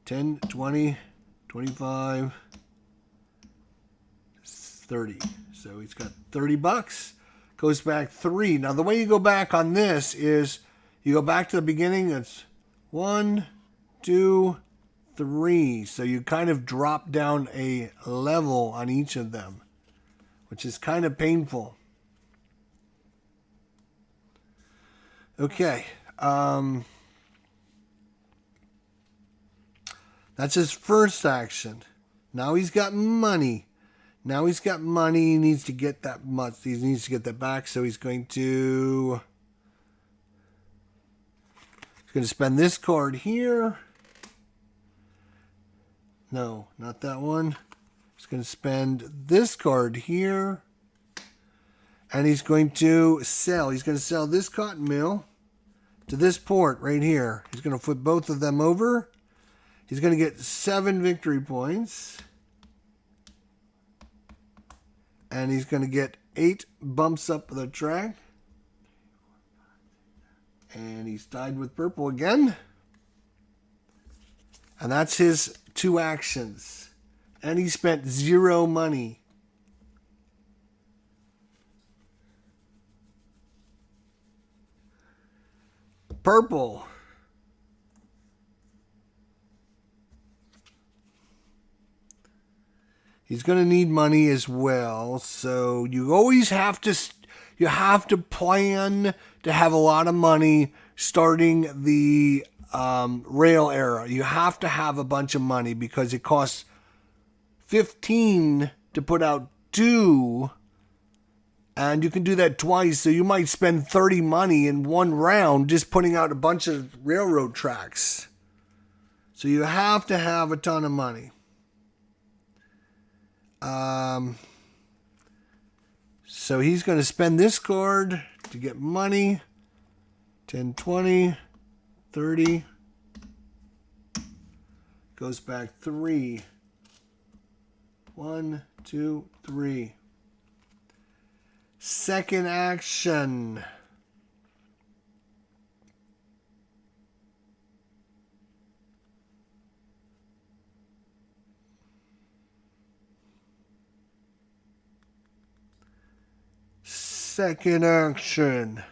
10, 20, 25, 30. So he's got $30. Goes back 3. Now the way you go back on this is you go back to the beginning. It's 1, 2, 3. So you kind of drop down a level on each of them, which is kind of painful. Okay. That's his first action. Now he's got money. He needs to get that much. He needs to get that back. So he's going to spend this card here. No, not that one. He's going to spend this card here. And he's going to sell. He's going to sell this cotton mill to this port right here. He's going to flip both of them over. He's going to get 7 victory points. And he's going to get 8 bumps up the track. And he's tied with purple again. And that's his 2 actions. And he spent 0 money. Purple. He's going to need money as well. So you always have to plan to have a lot of money starting the rail era. You have to have a bunch of money because it costs 15 to put out 2, and you can do that twice. So you might spend 30 money in one round just putting out a bunch of railroad tracks. So you have to have a ton of money. So he's going to spend this card to get money. 10, 20, 30. Goes back 3. 1, 2, 3. Second action. Second action.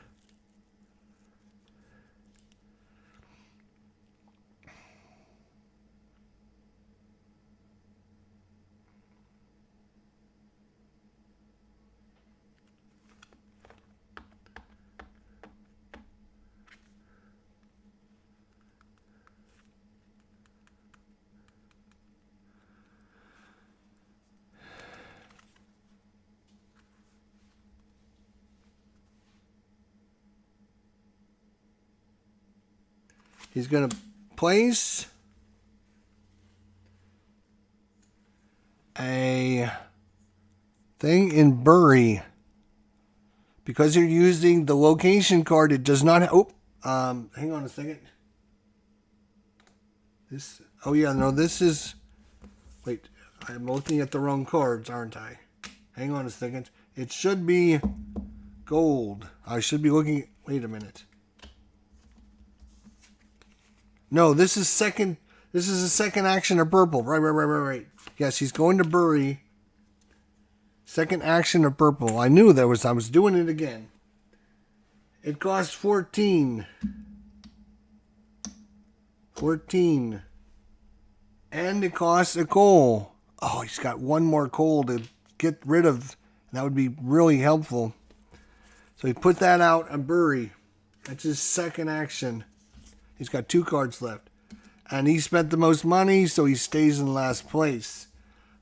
He's going to place a thing in Bury. Because you're using the location card, it does not... hang on a second. This... Oh, yeah, no, this is... Wait, I'm looking at the wrong cards, aren't I? Hang on a second. It should be gold. I should be looking... Wait a minute. No, this is second. This is the second action of purple. Right. Yes, he's going to Bury. Second action of purple. I knew there was. I was doing it again. It costs 14. 14. And it costs a coal. Oh, he's got one more coal to get rid of. That would be really helpful. So he put that out on Bury. That's his second action. He's got 2 cards left. And he spent the most money, so he stays in last place.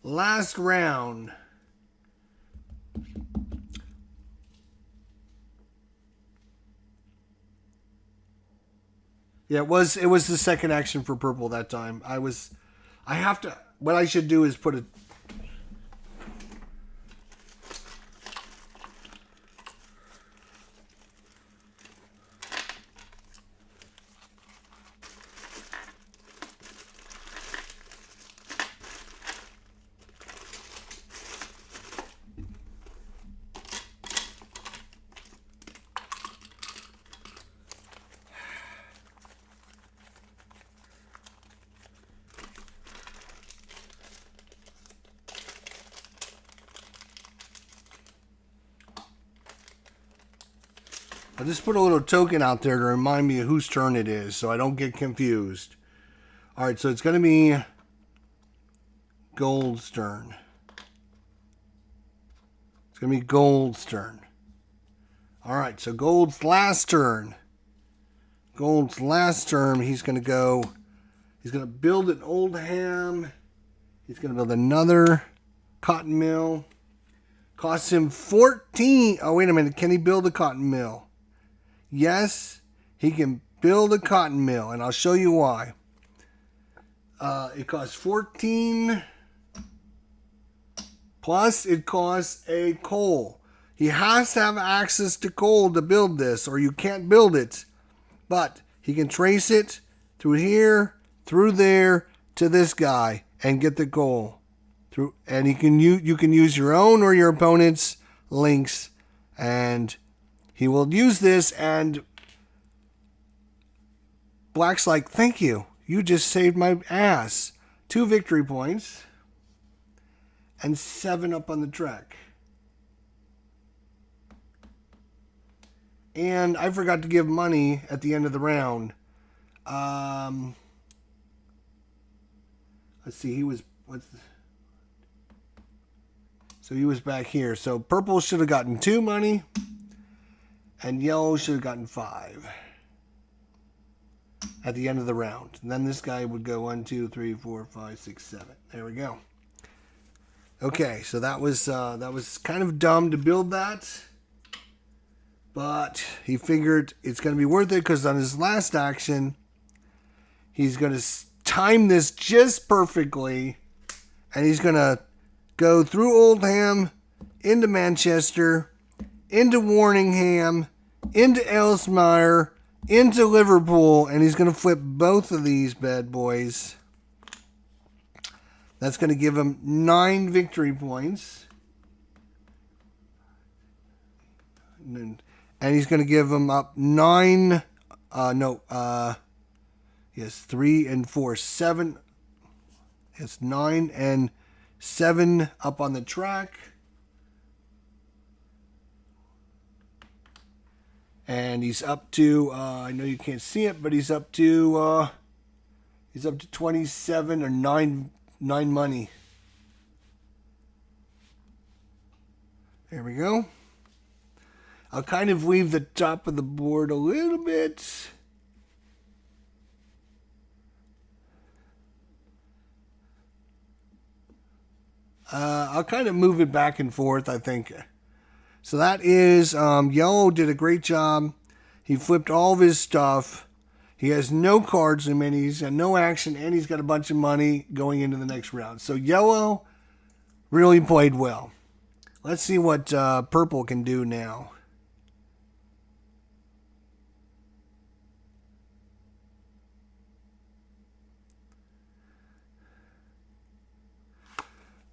Last round. Yeah, it was the second action for purple that time. What I should do is put a... I just put a little token out there to remind me of whose turn it is so I don't get confused. Alright, so it's going to be Gold's turn. It's going to be Gold's turn. Alright, so Gold's last turn. Gold's last turn, he's going to build an Oldham. He's going to build another cotton mill. Costs him 14. Oh, wait a minute. Can he build a cotton mill? Yes, he can build a cotton mill, and I'll show you why. It costs 14, plus it costs a coal. He has to have access to coal to build this, or you can't build it. But he can trace it through here, through there, to this guy, and get the coal. And you can use your own or your opponent's links, and he will use this, and Black's like, thank you. You just saved my ass. 2 victory points. And 7 up on the track. And I forgot to give money at the end of the round. Let's see, he was back here. So purple should have gotten 2 money. And yellow should have gotten 5. at the end of the round. And then this guy would go 1, 2, 3, 4, 5, 6, 7. There we go. Okay, so that was kind of dumb to build that, but he figured it's going to be worth it because on his last action, he's going to time this just perfectly, and he's going to go through Oldham, into Manchester, into Warningham, into Ellesmere, into Liverpool, and he's going to flip both of these bad boys. That's going to give him 9 victory points. And he's going to give him up 3 and 4, 7. It's 9 and 7 up on the track. And he's up to, I know you can't see it, but he's up to 27 or 9 money. There we go. I'll kind of leave the top of the board a little bit. I'll kind of move it back and forth, I think. So that is, yellow did a great job. He flipped all of his stuff. He has no cards in him, he's got no action, and he's got a bunch of money going into the next round. So yellow really played well. Let's see what purple can do now.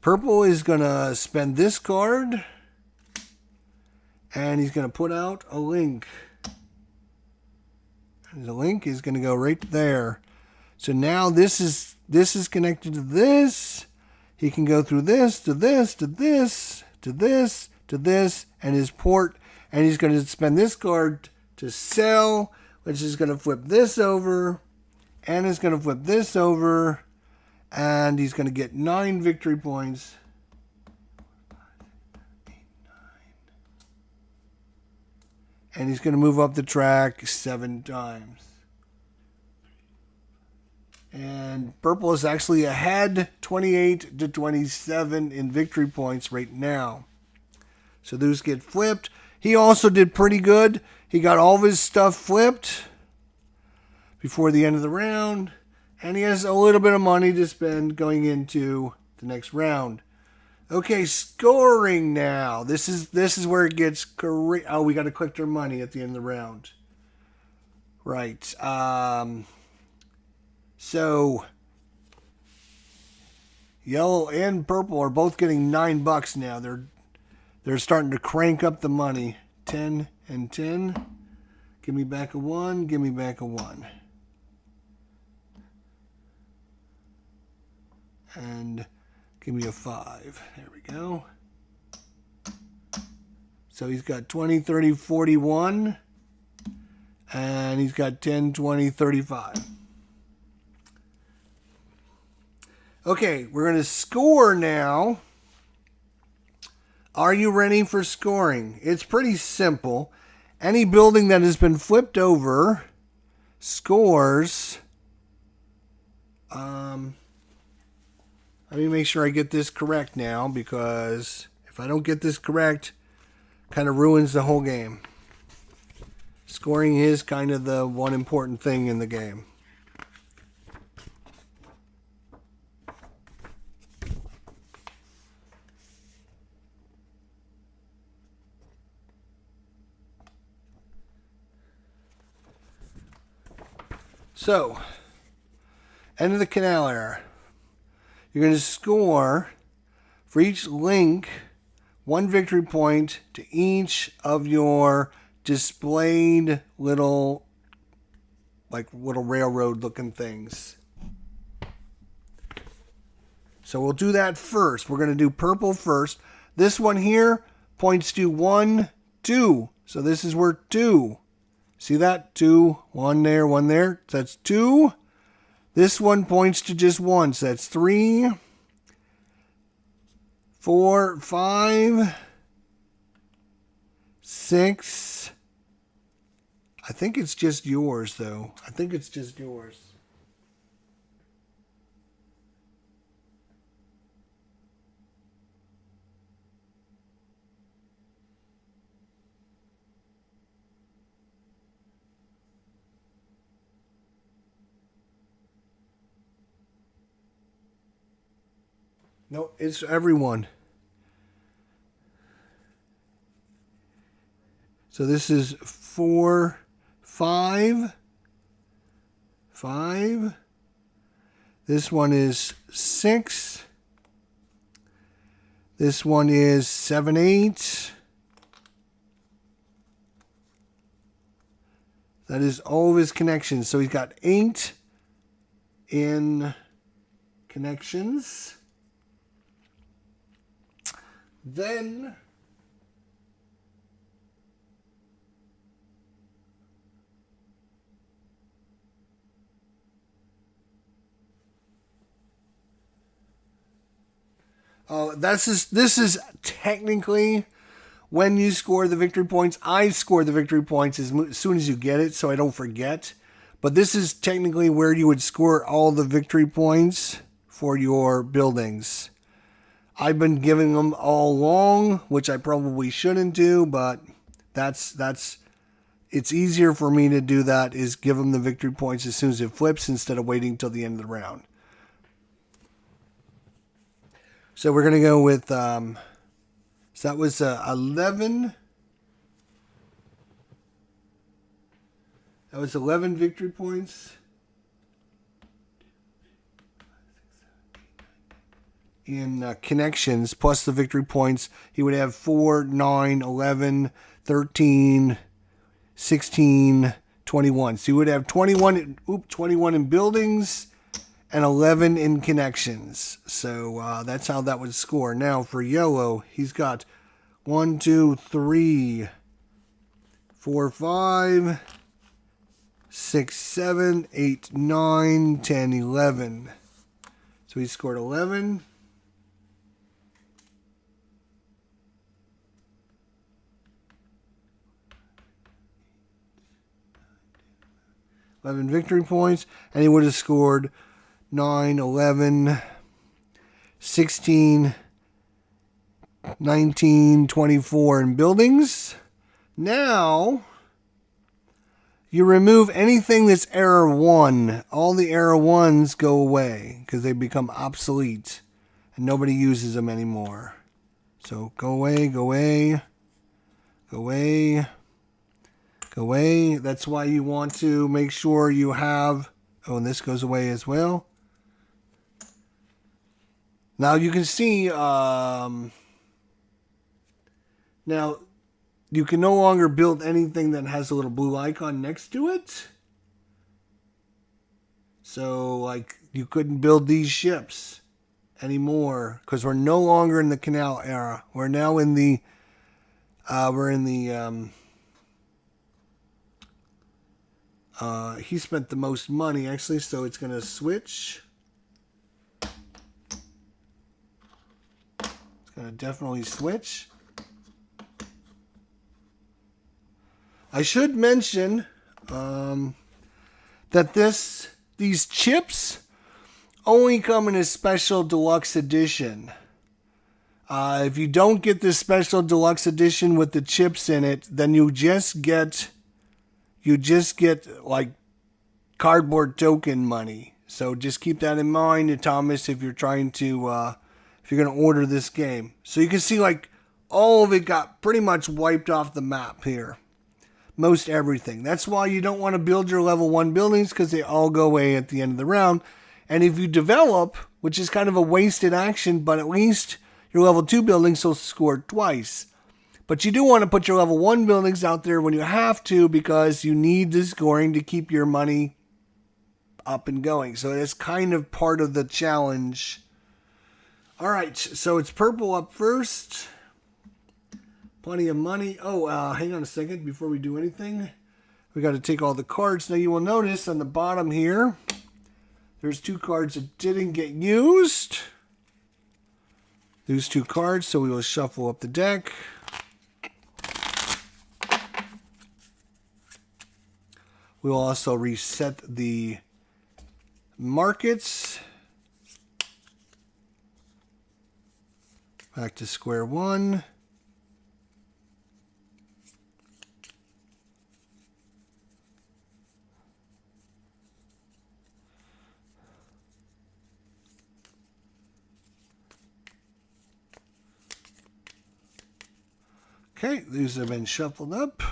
Purple is going to spend this card, and he's going to put out a link. The link is going to go right there. So now this is connected to this. He can go through this, to this, to this, to this, to this, and his port. And he's going to spend this card to sell, which is going to flip this over. And it's going to flip this over. And he's going to get 9 victory points. And he's going to move up the track 7 times. And purple is actually ahead 28 to 27 in victory points right now. So those get flipped. He also did pretty good. He got all of his stuff flipped before the end of the round. And he has a little bit of money to spend going into the next round. Okay, scoring now. This is where it gets great. Oh, we got to collect our money at the end of the round. Right. So yellow and purple are both getting $9 now. They're starting to crank up the money. 10 and 10. Give me back a 1. Give me back a 1. And give me a 5. There we go. So he's got 20, 30, 41. And he's got 10, 20, 35. Okay, we're going to score now. Are you ready for scoring? It's pretty simple. Any building that has been flipped over scores. Let me make sure I get this correct now, because if I don't get this correct, it kind of ruins the whole game. Scoring is kind of the one important thing in the game. So, end of the canal era. You're going to score for each link 1 victory point to each of your displayed little railroad looking things. So we'll do that first. We're going to do purple first. This one here points to 1, 2. So this is where 2. See that? 2, 1 there, 1 there. So that's 2. This one points to just 1. So that's 3, 4, 5, 6. I think it's just yours, though. I think it's just yours. No, it's everyone. So this is 4, 5, 5. This one is 6. This one is 7, 8. That is all of his connections. So he's got 8 in connections. Then this is technically when you score the victory points. I score the victory points as soon as you get it, so I don't forget. But this is technically where you would score all the victory points for your buildings. I've been giving them all along, which I probably shouldn't do, but it's easier for me to do that, is give them the victory points as soon as it flips instead of waiting till the end of the round. So we're going to go with, so that was 11. That was 11 victory points. In connections, plus the victory points, he would have 4, 9, 11, 13, 16, 21. So he would have 21 in buildings and 11 in connections. So that's how that would score. Now for yellow, he's got 1, 2, 3, 4, 5, 6, 7, 8, 9, 10, 11. So he scored 11. Victory points, and he would have scored 9, 11, 16, 19, 24 in buildings. Now, you remove anything that's error 1. All the error 1s go away because they become obsolete and nobody uses them anymore. So go away, go away, go away. Go away. That's why you want to make sure you have... Oh, and this goes away as well. Now you can see... now, you can no longer build anything that has a little blue icon next to it. So, like, you couldn't build these ships anymore because we're no longer in the canal era. We're now in the... he spent the most money, actually, so it's going to switch. It's going to definitely switch. I should mention that these chips only come in a special deluxe edition. If you don't get this special deluxe edition with the chips in it, then you just get like cardboard token money. So just keep that in mind, Thomas, if you're trying to, if you're going to order this game. So you can see like all of it got pretty much wiped off the map here. Most everything. That's why you don't want to build your level 1 buildings, because they all go away at the end of the round. And if you develop, which is kind of a wasted action, but at least your level 2 buildings will score twice. But you do want to put your level 1 buildings out there when you have to, because you need the scoring to keep your money up and going. So it's kind of part of the challenge. All right, so it's purple up first. Plenty of money. Oh, hang on a second before we do anything. We got to take all the cards. Now you will notice on the bottom here, there's 2 cards that didn't get used. Those 2 cards, so we will shuffle up the deck. We'll also reset the markets. Back to square one. Okay, these have been shuffled up.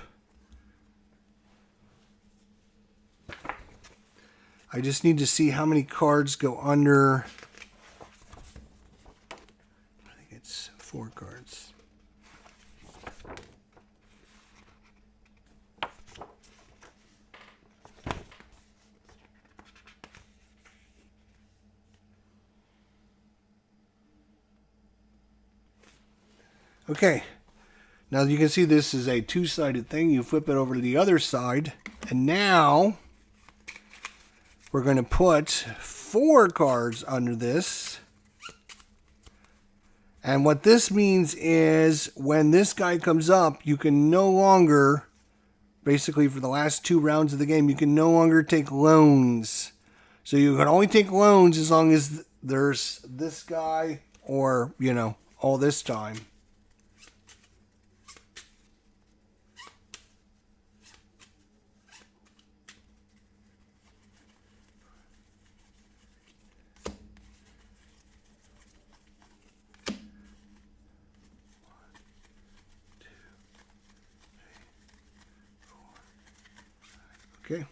I just need to see how many cards go under. I think it's 4 cards. Okay. Now you can see this is a 2-sided thing. You flip it over to the other side. And now we're going to put 4 cards under this. And what this means is when this guy comes up, you can no longer, basically for the last 2 rounds of the game, you can no longer take loans. So you can only take loans as long as there's this guy or, you know, all this time. Okay.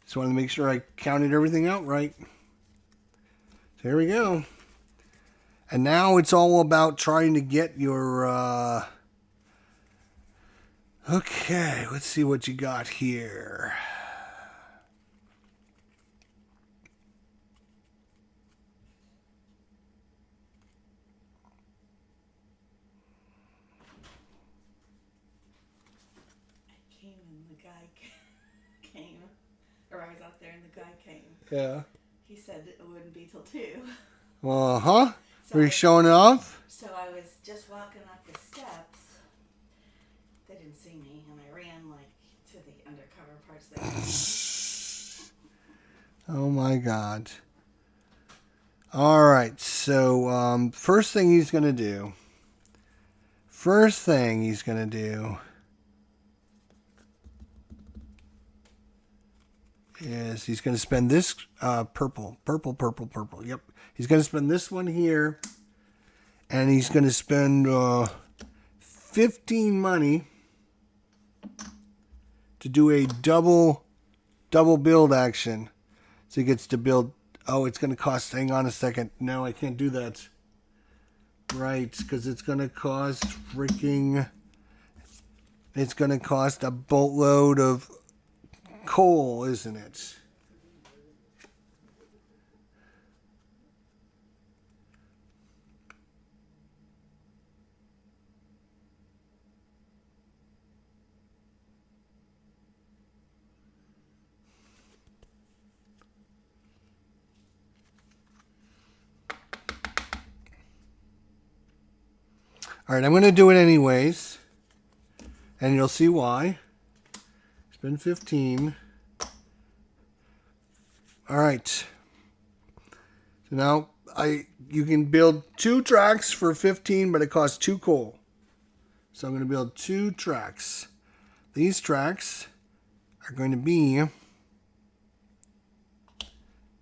Just wanted to make sure I counted everything out right. So here we go. And now it's all about trying to get your... Okay, let's see what you got here. Or I was out there and the guy came. Yeah. He said it wouldn't be till 2. Uh-huh. So Were you showing it off? So I was just walking up the steps. They didn't see me, and I ran like to the undercover parts there. Oh my God. All right. So first thing he's gonna do. Is he's going to spend this purple. Yep. He's going to spend this one here. And he's going to spend 15 money to do a double build action. So he gets to build. Oh, it's going to cost. Hang on a second. No, I can't do that. Right. Because it's going to cost freaking. It's going to cost a boatload of coal, isn't it? All right, I'm going to do it anyways, and you'll see why. Spend 15. All right. So now you can build 2 tracks for 15, but it costs 2 coal. So I'm going to build 2 tracks. These tracks are going to be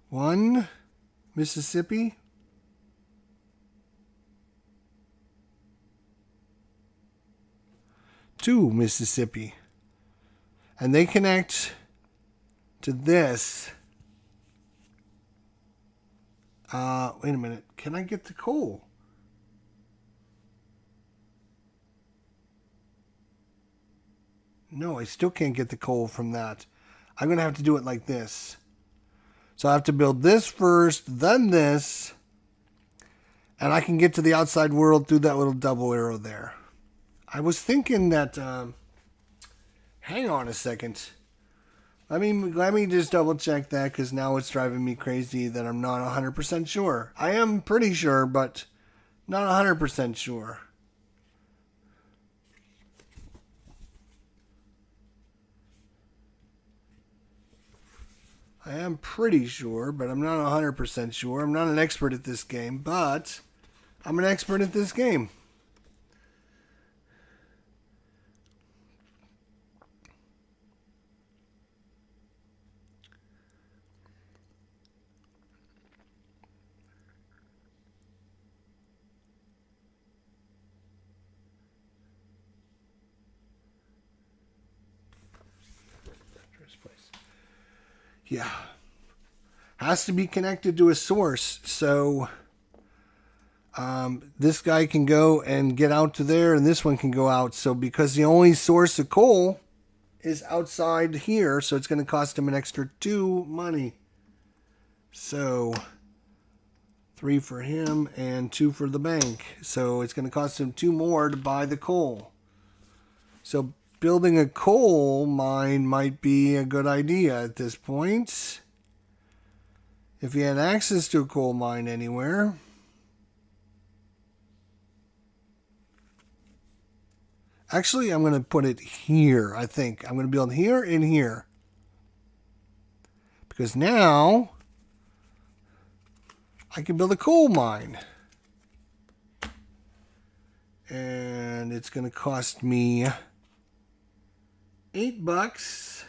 1 Mississippi, 2 Mississippi. And they connect to this. Wait a minute. Can I get the coal? No, I still can't get the coal from that. I'm going to have to do it like this. So I have to build this first, then this. And I can get to the outside world through that little double arrow there. I was thinking that... hang on a second. Let me just double check that, because now it's driving me crazy that I'm not 100% sure. I am pretty sure, but not 100% sure. I am pretty sure, but I'm not 100% sure. I'm not an expert at this game, but I'm an expert at this game. Yeah. Has to be connected to a source. So this guy can go and get out to there, and this one can go out. So because the only source of coal is outside here, so it's going to cost him an extra 2 money. So 3 for him and 2 for the bank. So it's going to cost him 2 more to buy the coal. So building a coal mine might be a good idea at this point. If he had access to a coal mine anywhere. Actually, I'm going to put it here, I think. I'm going to build here and here. Because now I can build a coal mine. And it's going to cost me $8.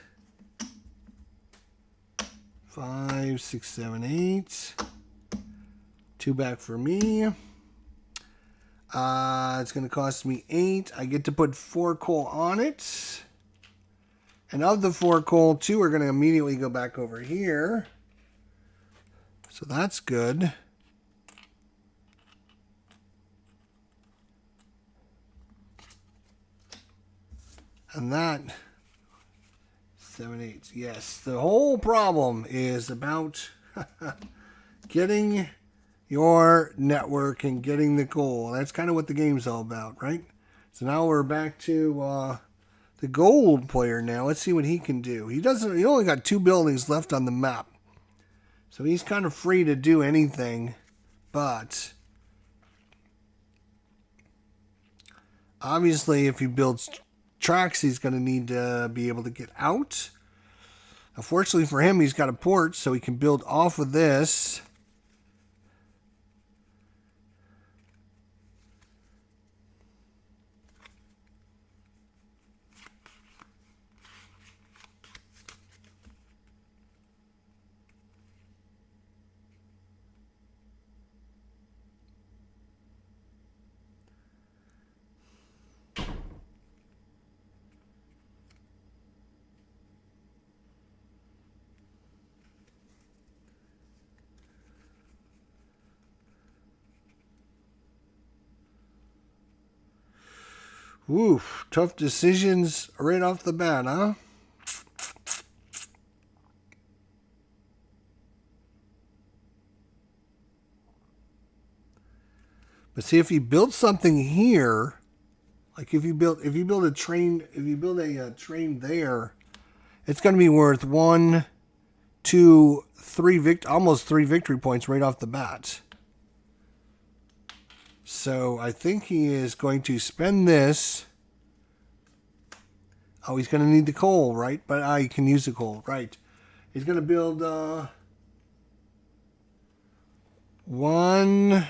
5, 6, 7, 8. 2 back for me. It's going to cost me 8. I get to put 4 coal on it. And of the 4 coal, 2 are going to immediately go back over here. So that's good. And that, 7, 8. Yes, the whole problem is about getting your network and getting the coal. That's kind of what the game's all about, right? So now we're back to the gold player now. Let's see what he can do. He only got 2 buildings left on the map. So he's kind of free to do anything, but obviously if he builds tracks, he's going to need to be able to get out. Unfortunately for him, he's got a port, so he can build off of this. Oof, tough decisions right off the bat, huh? But see, if he built something here, like if you build a train, train there, it's going to be worth 1, 2, 3 almost 3 victory points right off the bat. So I think he is going to spend this. Oh, he's going to need the coal, right? But he can use the coal, right? He's going to build 1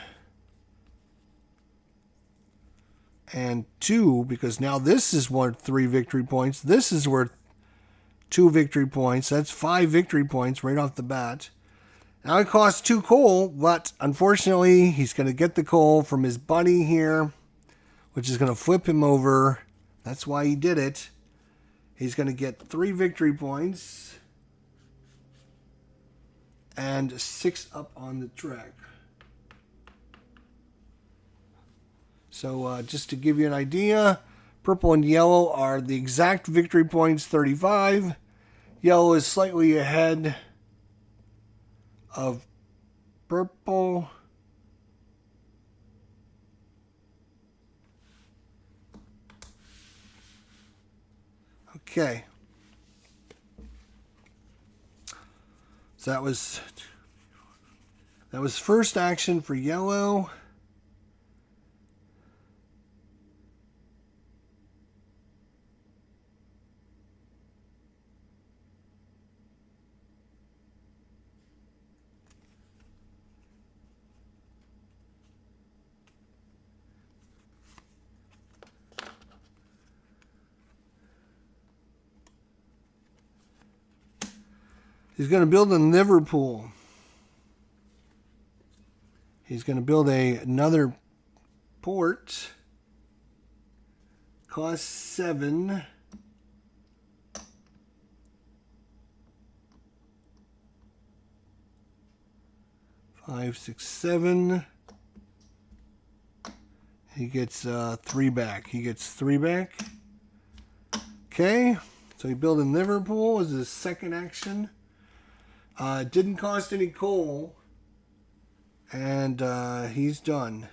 and 2, because now this is worth 3 victory points. This is worth 2 victory points. That's 5 victory points right off the bat. Now it costs 2 coal, but unfortunately he's going to get the coal from his buddy here, which is going to flip him over. That's why he did it. He's going to get 3 victory points and 6 up on the track. So just to give you an idea, purple and yellow are the exact victory points, 35. Yellow is slightly ahead of purple. Okay. So that was first action for yellow. He's going to build in Liverpool. He's going to build another port. Cost 7. Five, 6, 7. He gets 3 back. He gets 3 back. Okay. So he built in Liverpool as his second action. It didn't cost any coal. And he's done.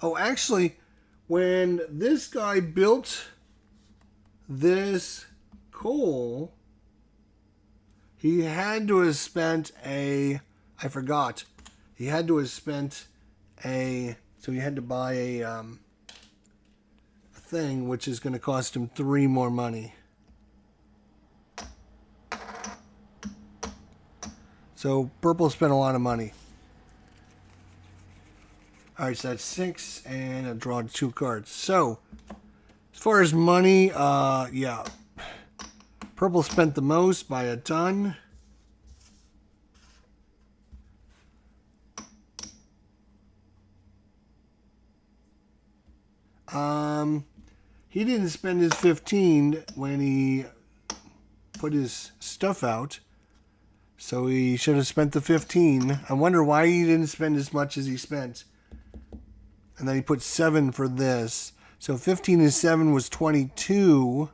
Oh, actually, when this guy built this coal, he had to have spent I forgot. He had to have spent so he had to buy a thing, which is going to cost him 3 more money. So purple spent a lot of money. All right, so that's 6, and I draw 2 cards. So as far as money, yeah, purple spent the most by a ton. He didn't spend his 15 when he put his stuff out. So he should have spent the 15. I wonder why he didn't spend as much as he spent. And then he put 7 for this. So 15 and 7 was 22.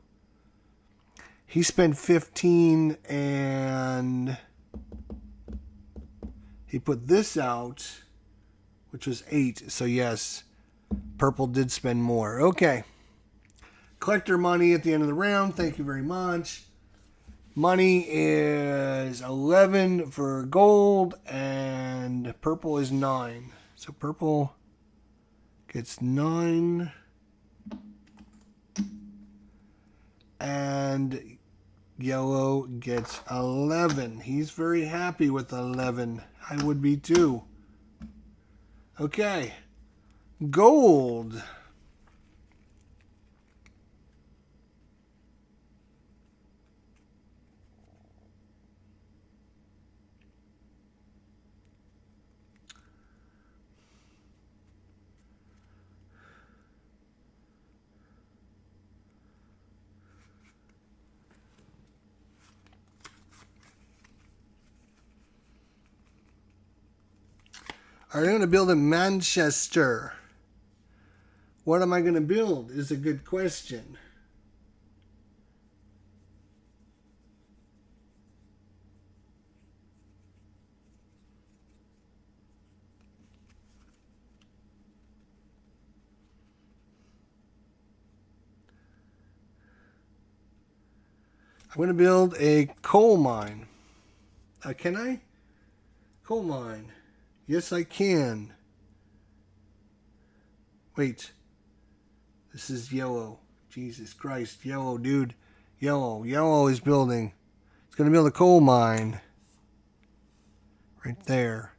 He spent 15 and he put this out, which was 8. So yes, purple did spend more. Okay. Collector money at the end of the round. Thank you very much. Money is 11 for gold and purple is 9. So purple gets 9. And yellow gets 11. He's very happy with 11. I would be too. Okay. Gold. All right, I'm going to build in Manchester. What am I going to build is a good question. I'm going to build a coal mine. Can I? Coal mine. Yes, I can. Wait. This is yellow. Jesus Christ. Yellow, dude. Yellow. Yellow is building. It's going to build a coal mine. Right there.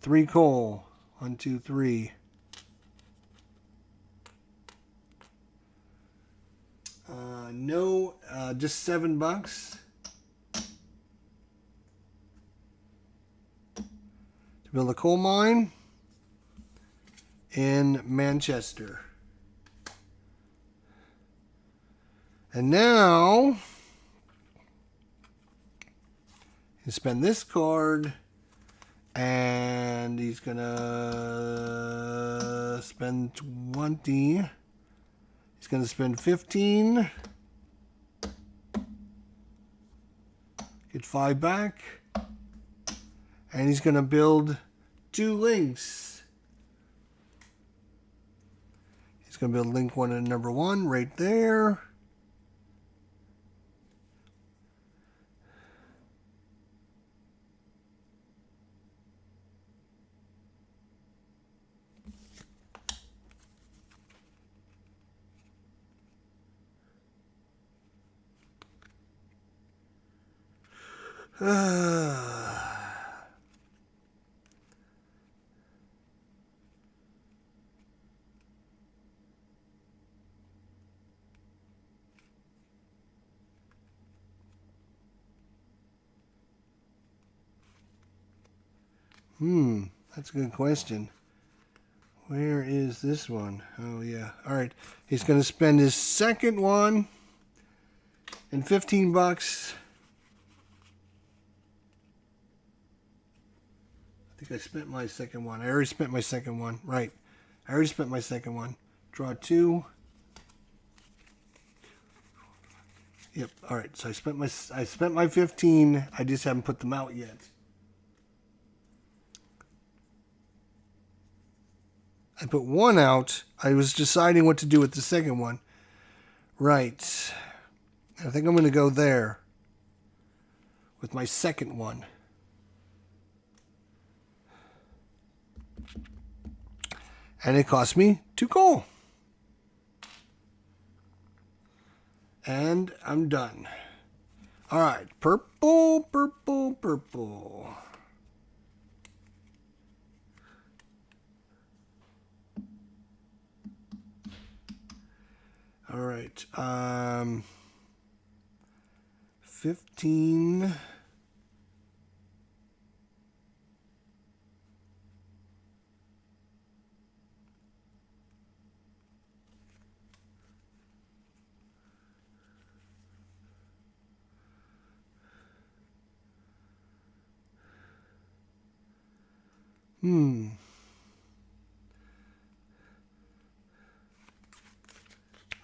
3 coal. 1, 2, 3. No, just $7. Build a coal mine in Manchester. And now you spend this card and he's gonna spend 20. He's gonna spend 15. Get 5 back. And he's going to build 2 links. He's going to build link 1 and number 1 right there. That's a good question. Where is this one? Oh, yeah. All right. He's going to spend his second one and $15. I think I spent my second one. I already spent my second one. Right. I already spent my second one. Draw 2. Yep. All right. So I spent my 15. I just haven't put them out yet. I put one out. I was deciding what to do with the second one. Right. I think I'm going to go there with my second one. And it cost me 2 coal. And I'm done. All right. Purple, purple, purple. All right. 15.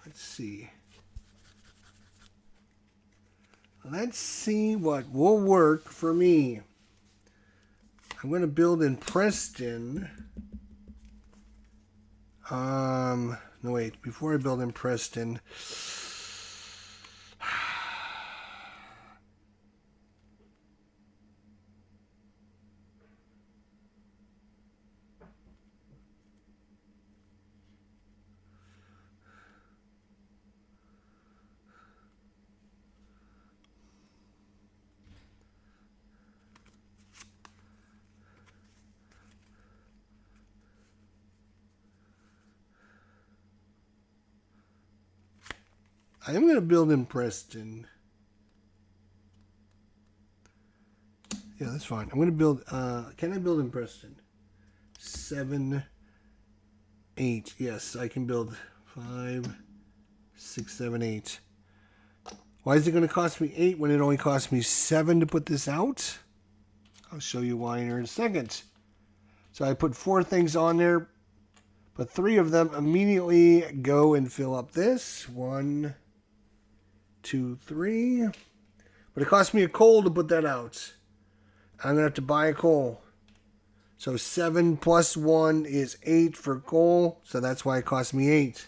Let's see. Let's see what will work for me. I'm going to build in Preston. No, wait. Before I build in Preston, I am going to build in Preston. Yeah, that's fine. I'm going to build, can I build in Preston? 7, 8. Yes, I can build 5, 6, 7, 8. Why is it going to cost me 8 when it only cost me 7 to put this out? I'll show you why in a second. So I put 4 things on there, but 3 of them immediately go and fill up this. 1, 2, 3. But it cost me a coal to put that out. I'm going to have to buy a coal. So 7 plus 1 is 8 for coal. So that's why it cost me 8.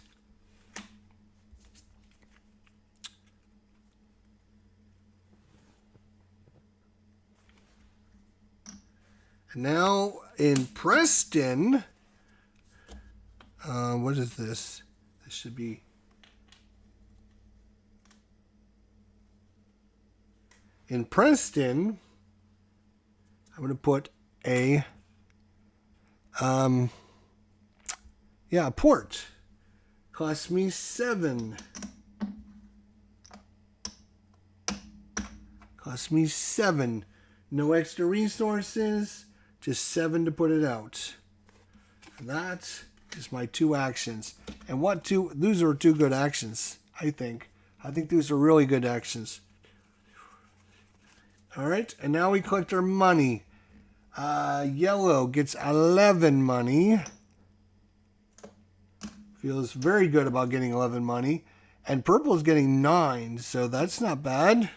And now in Preston, what is this? This should be... In Preston, I'm going to put a port. Cost me 7. Cost me 7. No extra resources, just 7 to put it out. And that is my 2 actions. And what 2? Those are 2 good actions, I think. I think these are really good actions. All right, and now we collect our money. Yellow gets 11 money. Feels very good about getting 11 money. And purple is getting 9, so that's not bad.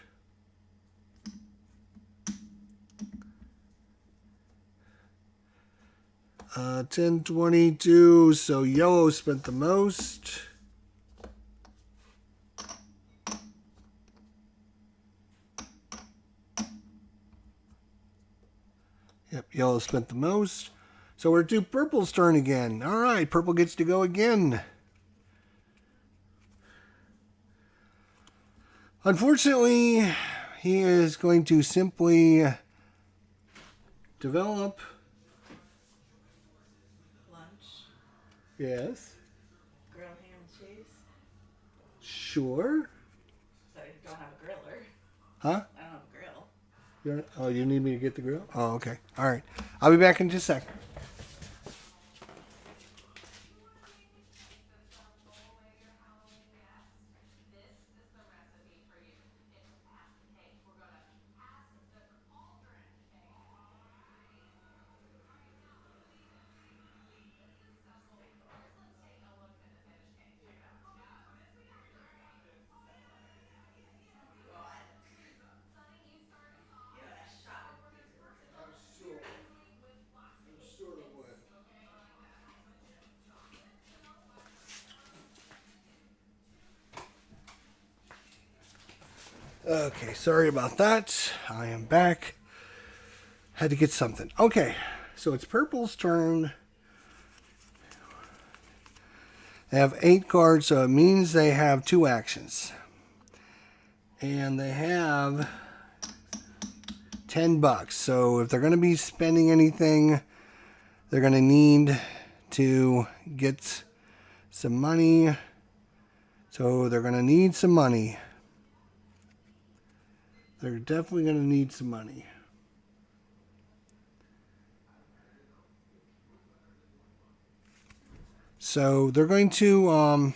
Uh, 10, 22, so yellow spent the most. Yep, yellow spent the most. So we're to purple's turn again. All right, purple gets to go again. Unfortunately, he is going to simply develop. Lunch, Yes. grilled ham and cheese. Sure. So you don't have a griller. Huh? I don't have a grill. Oh, you need me to get the grill? Oh, okay. All right. I'll be back in just a sec. Okay, sorry about that. I am back. Had to get something. Okay, so it's Purple's turn. They have 8 cards, so it means they have 2 actions. And they have $10. So if they're going to be spending anything, they're going to need to get some money. So they're going to need some money. They're definitely going to need some money. So they're going to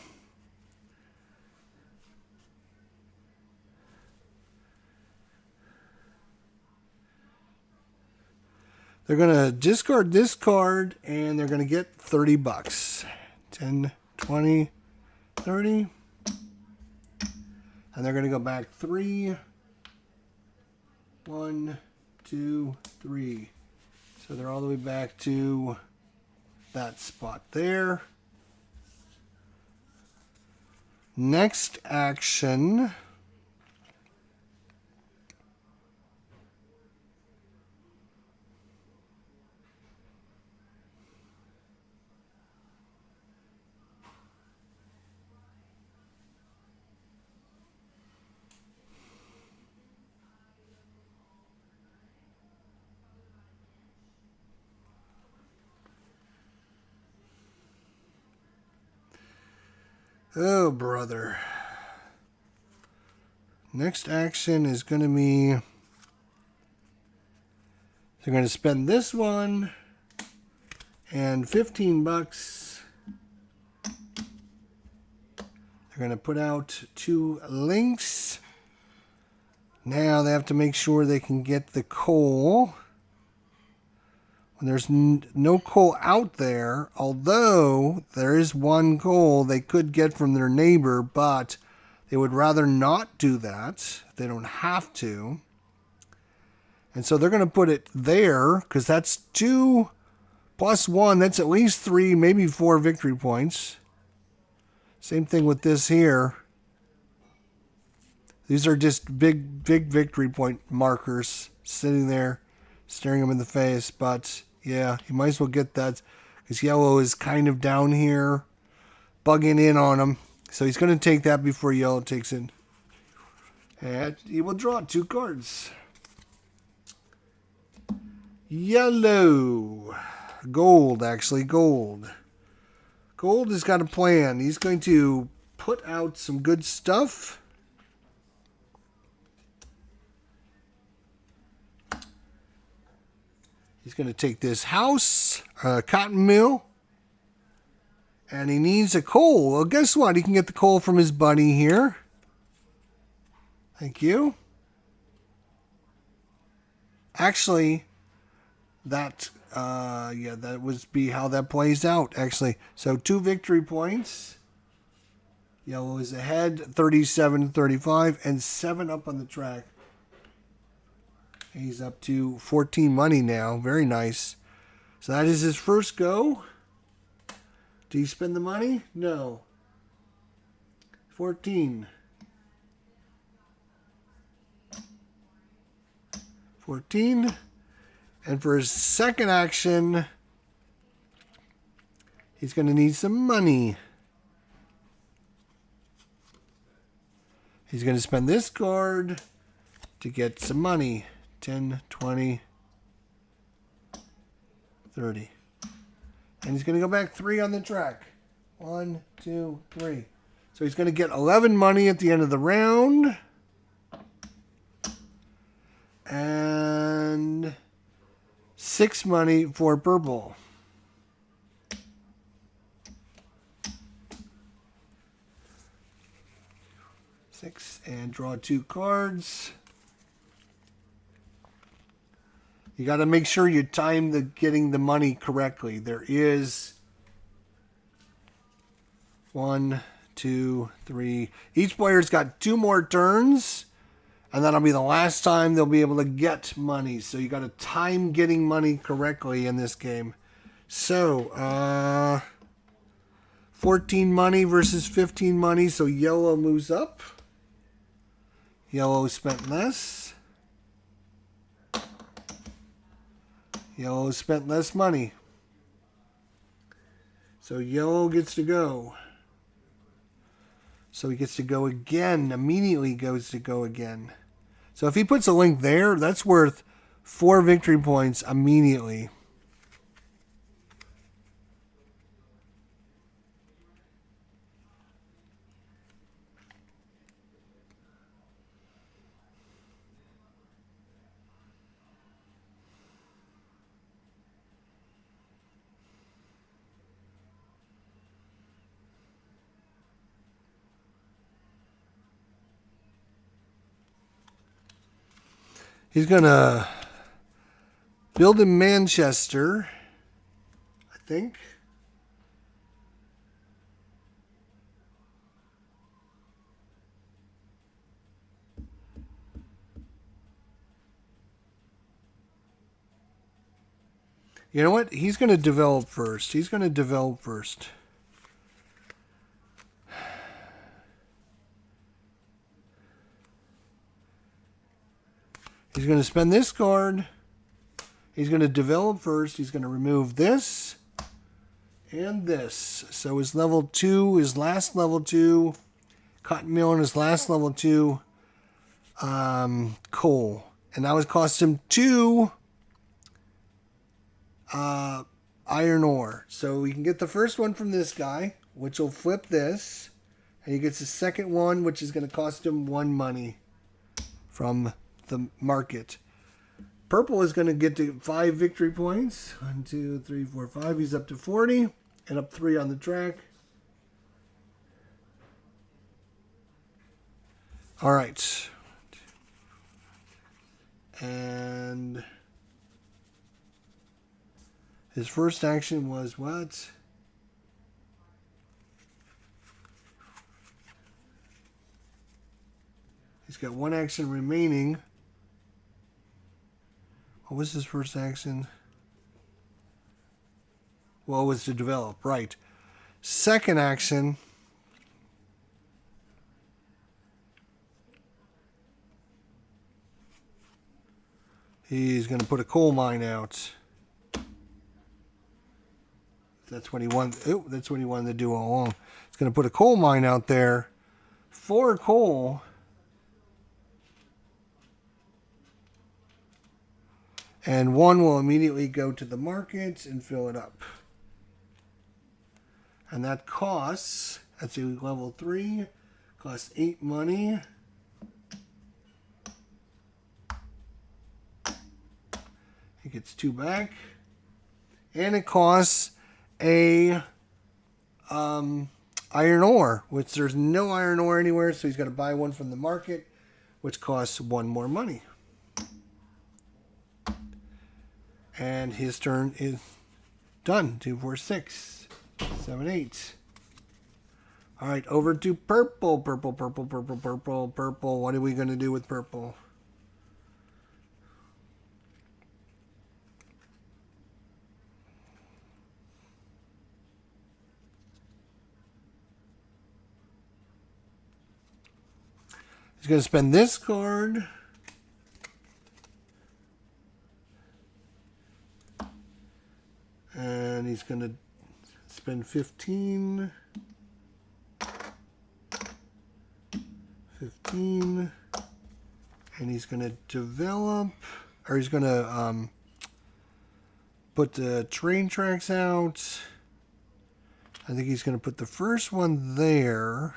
they're going to discard this card and they're going to get $30. 10, 20, 30. And they're going to go back 3. 1, 2, 3. So they're all the way back to that spot there. Next action. Oh, brother. Next action is going to be, they're going to spend this one and $15. They're going to put out 2 links. Now they have to make sure they can get the coal. When there's no coal out there, although there is 1 coal they could get from their neighbor, but they would rather not do that. They don't have to. And so they're going to put it there because that's 2 plus 1. That's at least 3, maybe 4 victory points. Same thing with this here. These are just big victory point markers sitting there, staring them in the face. But yeah, you might as well get that because yellow is kind of down here, bugging in on him. So he's going to take that before yellow takes it. And he will draw 2 cards. Yellow. Gold, actually, gold. Gold has got a plan. He's going to put out some good stuff. He's going to take this house, cotton mill, and he needs a coal. Well, guess what? He can get the coal from his buddy here. Thank you. Actually, that would be how that plays out, actually. So 2 victory points. Yellow is ahead, 37-35, and 7 up on the track. He's up to 14 money now. Very nice. So that is his first go. Did he spend the money? No. 14. 14. And for his second action, he's going to need some money. He's going to spend this card to get some money. 10, 20, 30. And he's going to go back 3 on the track. 1, 2, 3. So he's going to get 11 money at the end of the round. And 6 money for purple. 6 and draw 2 cards. You got to make sure you time the getting the money correctly. There is 1, 2, 3. Each player's got 2 more turns, and that'll be the last time they'll be able to get money. So you got to time getting money correctly in this game. So, 14 money versus 15 money. So yellow moves up. Yellow spent less. Yellow spent less money. So yellow gets to go. So he gets to go again. Immediately goes to go again. So if he puts a link there, that's worth 4 victory points immediately. He's going to build in Manchester, I think. You know what? He's going to develop first. He's going to develop first. He's going to spend this card. He's going to develop first. He's going to remove this and this. So his level 2, his last level 2, cotton mill and his last level 2, coal. And that would cost him 2 iron ore. So we can get the first one from this guy, which will flip this. And he gets the second one, which is going to cost him 1 money from the market. Purple is going to get to 5 victory points. 1, 2, 3, 4, 5. He's up to 40 and up 3 on the track. All right. And his first action was what? He's got 1 action remaining. What was his first action? Well, it was to develop, right. Second action. He's going to put a coal mine out. That's what he wanted. Oh, that's what he wanted to do all along. He's going to put a coal mine out there for coal. And 1 will immediately go to the market and fill it up. And that costs, that's a level 3, costs 8 money. He gets 2 back. And it costs a iron ore, which there's no iron ore anywhere, so he's got to buy 1 from the market, which costs 1 more money. And his turn is done. 2, 4, 6, 7, 8. All right, over to purple. Purple, purple, purple, purple, purple. What are we going to do with purple? He's going to spend this card. And he's going to spend 15. 15. And he's going to develop, or he's going to put the train tracks out. I think he's going to put the first one there.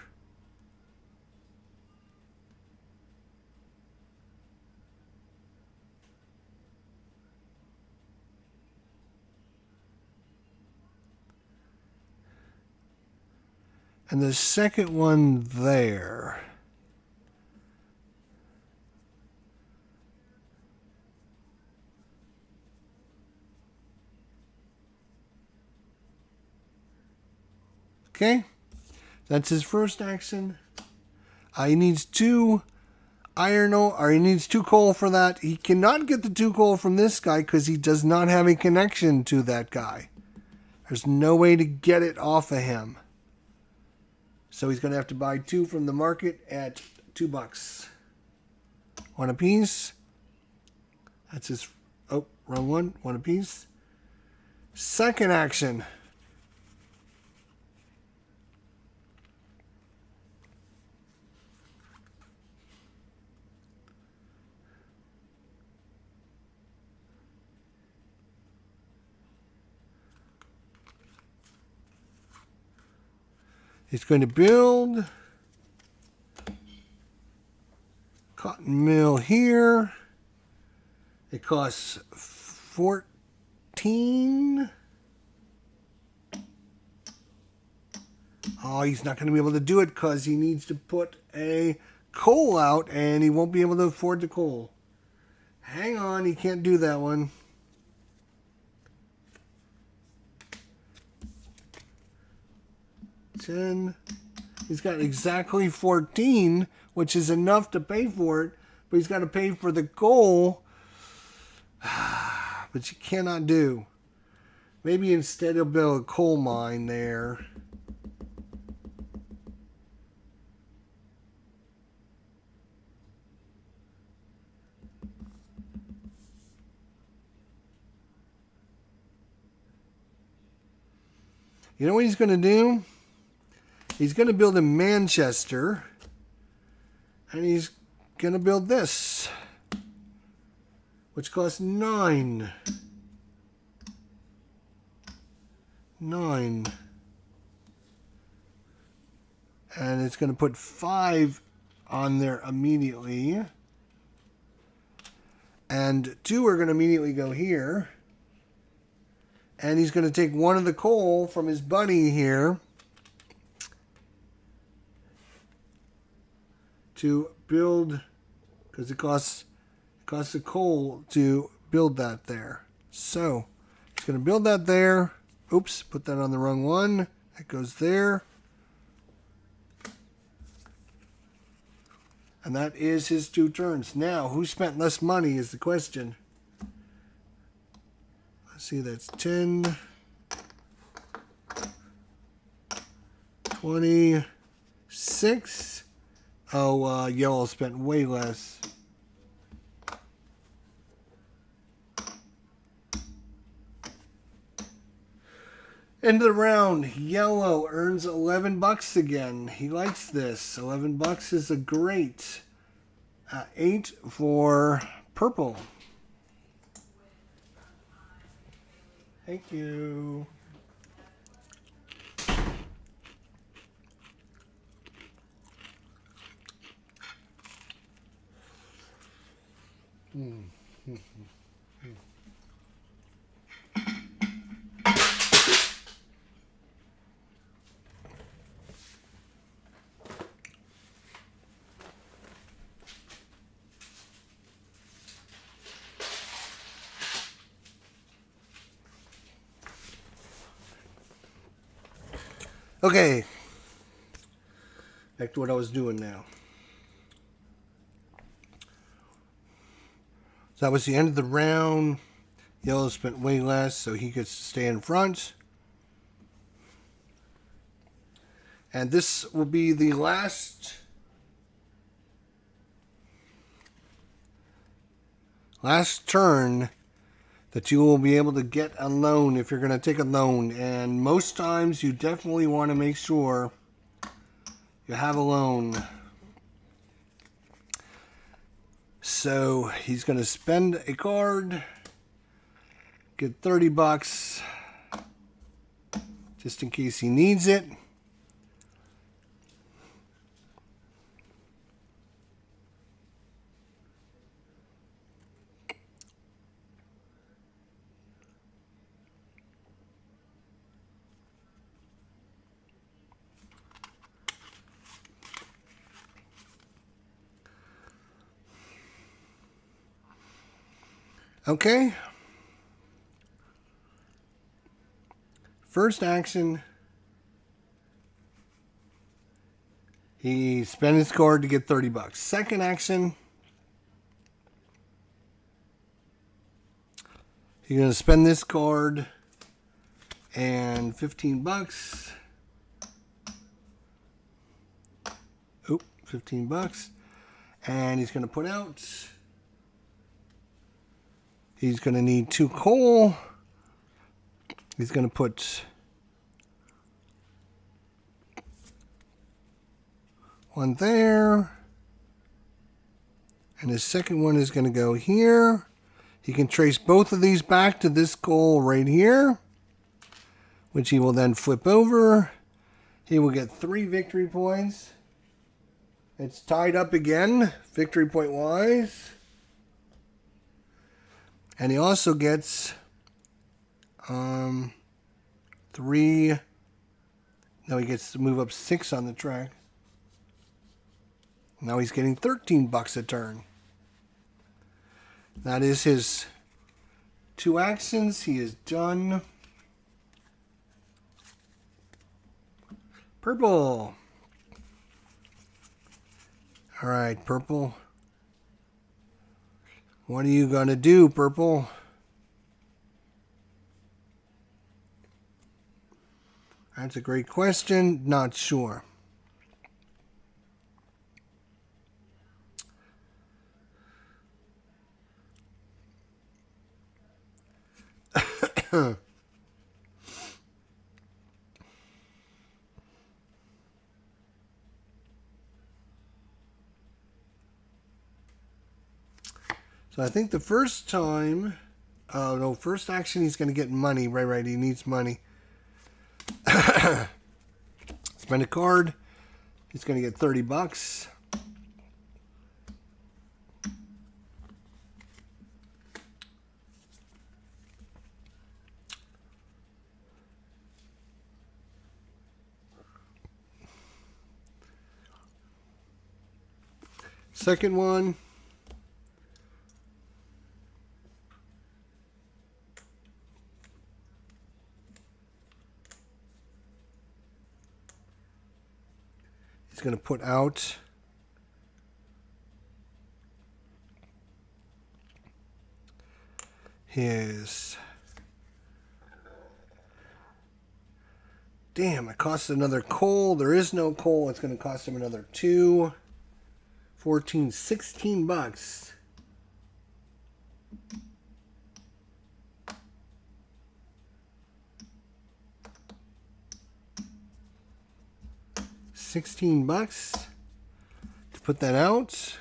and the second one there. Okay, that's his first action. He needs 2 iron ore, or he needs 2 coal for that. He cannot get the 2 coal from this guy because he does not have a connection to that guy. There's no way to get it off of him. So he's going to have to buy 2 from the market at $2. 1 apiece. That's his, oh, wrong one. 1 apiece. Second action. He's going to build cotton mill here. It costs 14. Oh, he's not going to be able to do it because he needs to put a coal out and he won't be able to afford the coal. Hang on, he can't do that one. He's got exactly 14, which is enough to pay for it, but he's got to pay for the coal, which you cannot do. Maybe instead he'll build a coal mine there. You know what he's going to do? He's going to build in Manchester, and he's going to build this, which costs 9. 9. And it's going to put 5 on there immediately. And 2 are going to immediately go here. And he's going to take 1 of the coal from his buddy here to build, because it costs the coal to build that there. So he's going to build that there. Oops, put that on the wrong one. That goes there. And that is his 2 turns. Now, who spent less money is the question. Let's see, that's 10, 26. Oh, yellow spent way less. End of the round. Yellow earns $11 again. He likes this. $11 is a great 8 for purple. Thank you. Okay, back to what I was doing now. So that was the end of the round. Yellow spent way less, so he gets to stay in front. And this will be the last turn that you will be able to get a loan if you're going to take a loan. And most times you definitely want to make sure you have a loan. So he's going to spend a card, get $30 just in case he needs it. Okay. First action. He spent his card to get 30 bucks. Second action. He's going to spend this card and 15 bucks. Oop, 15 bucks. And he's going to put out. He's going to need 2 coal. He's going to put 1 there. And his second one is going to go here. He can trace both of these back to this goal right here, which he will then flip over. He will get 3 victory points. It's tied up again, victory point wise. And he also gets 3. Now he gets to move up 6 on the track. Now he's getting 13 bucks a turn. That is his 2 actions. He is done. Purple. All right, Purple. What are you going to do, Purple? That's a great question. Not sure. So I think the first time, no, first action he's going to get money. Right, he needs money. Spend a card. He's going to get 30 bucks. Second one. He's going to put out his... Damn, it costs another coal. There is no coal. It's going to cost him another 2, 14, 16 bucks. $16 to put that out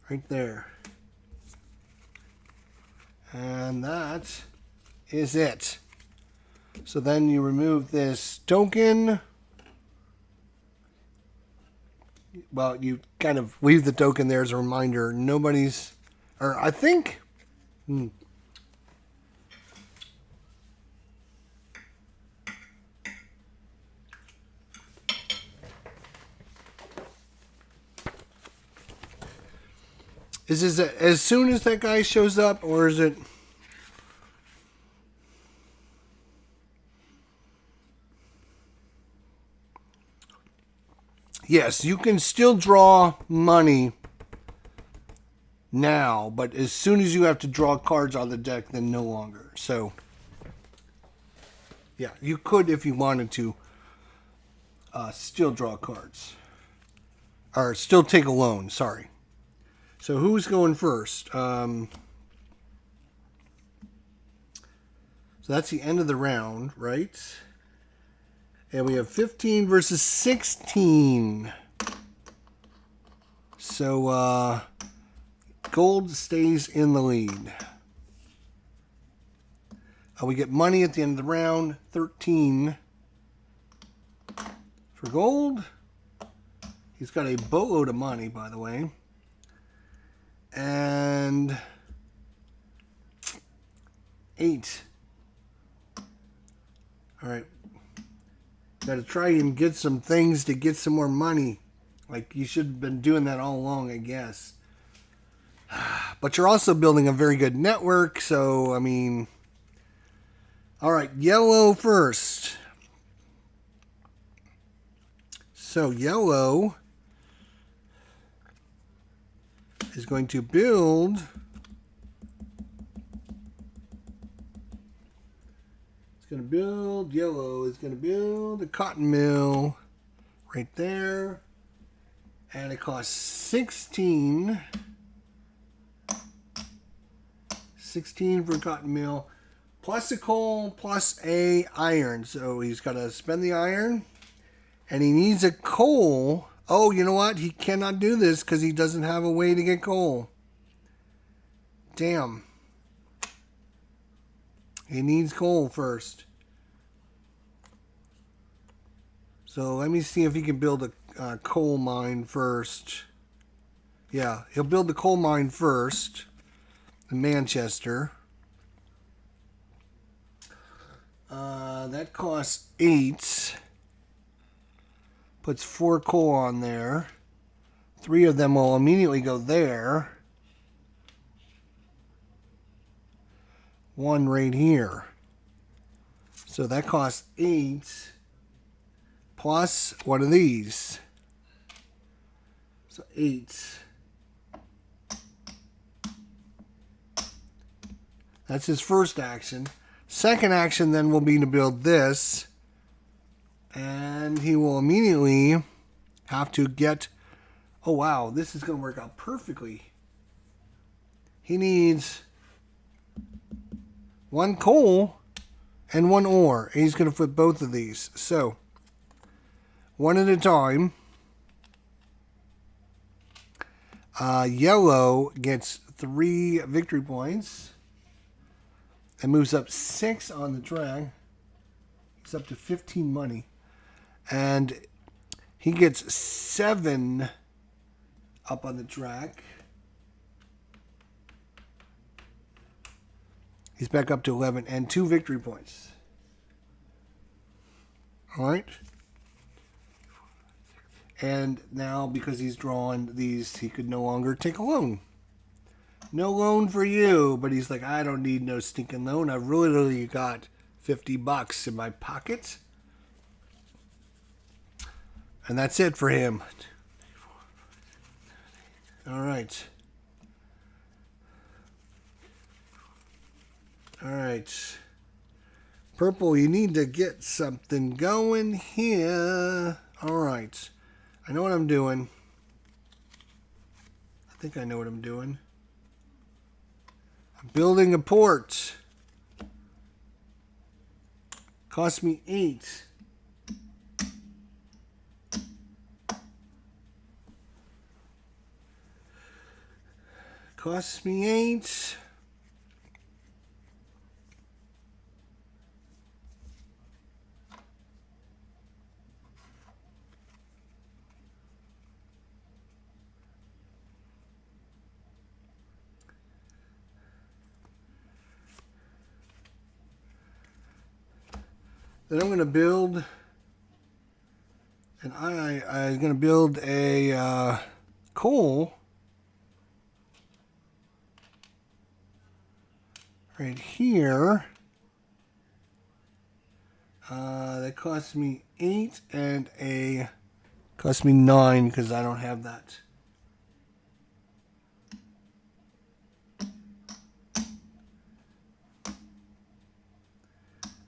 right there. And that is it. So then you remove this token. Well, you kind of leave the token there as a reminder. Nobody's, or I think, is this as soon as that guy shows up, or is it? Yes, you can still draw money now, but as soon as you have to draw cards on the deck, then no longer. So, yeah, you could, if you wanted to, still draw cards. Or still take a loan, sorry. So who's going first? So that's the end of the round, right? And we have 15 versus 16. So gold stays in the lead. We get money at the end of the round. 13 for gold. He's got a boatload of money, by the way. And 8. All right. Got to try and get some things to get some more money. Like, you should have been doing that all along, I guess. But you're also building a very good network. So, I mean, all right, yellow first. So yellow is going to build. Yellow is going to build a cotton mill right there. And it costs 16 for a cotton mill, plus a coal, plus a iron. So he's got to spend the iron, and he needs a coal. Oh, you know what? He cannot do this because he doesn't have a way to get coal. Damn. He needs coal first. So let me see if he can build a coal mine first. Yeah, he'll build the coal mine first in Manchester. That costs 8. Puts 4 coal on there. 3 of them will immediately go there. 1 right here. So that costs 8 plus one of these. So 8. That's his first action. Second action then will be to build this. And he will immediately have to get... Oh wow, this is going to work out perfectly. He needs 1 coal and 1 ore. And he's going to flip both of these. So, one at a time. Yellow gets 3 victory points. And moves up 6 on the drag. It's up to 15 money. And he gets 7 up on the track. He's back up to 11 and 2 victory points. All right. And now, because he's drawn these, he could no longer take a loan. No loan for you. But he's like, I don't need no stinking loan. I've literally got $50 in my pocket. And that's it for him. All right. All right. Purple, you need to get something going here. All right. I know what I'm doing. I think I know what I'm doing. I'm building a port. Cost me 8. Costs me 8. Then I'm going to build, and I'm going to build a coal right here. That costs me 8 and costs me 9 because I don't have that.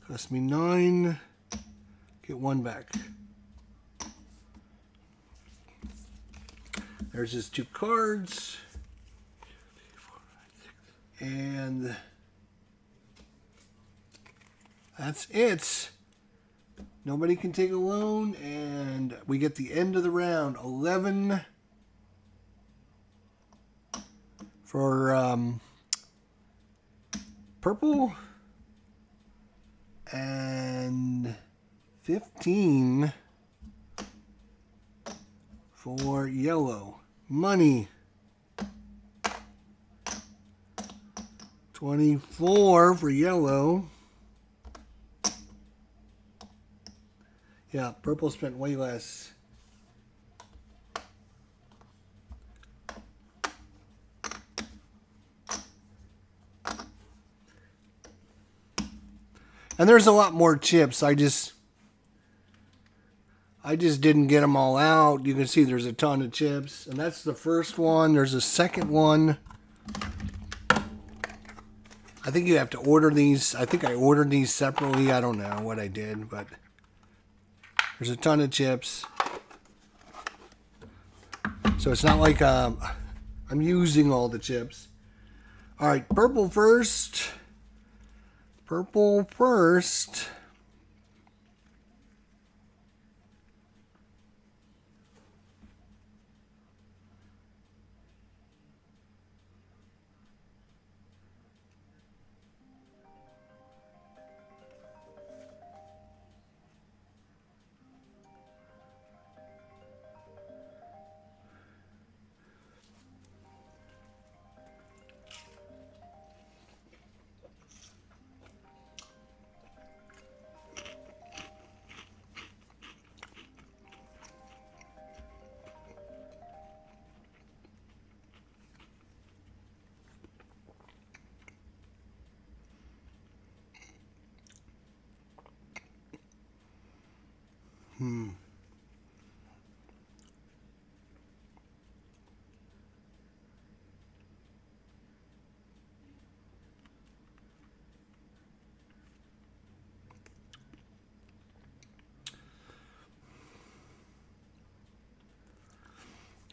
Cost me 9. Get 1 back. There's his 2 cards. And that's it. Nobody can take a loan, and we get the end of the round. 11 for purple, and 15 for yellow. Money. 24 for yellow. Yeah, purple spent way less. And there's a lot more chips. I just didn't get them all out. You can see there's a ton of chips. And that's the first one. There's a second one. I think you have to order these. I think I ordered these separately. I don't know what I did, but there's a ton of chips. So it's not like I'm using all the chips. All right, purple first. Purple first.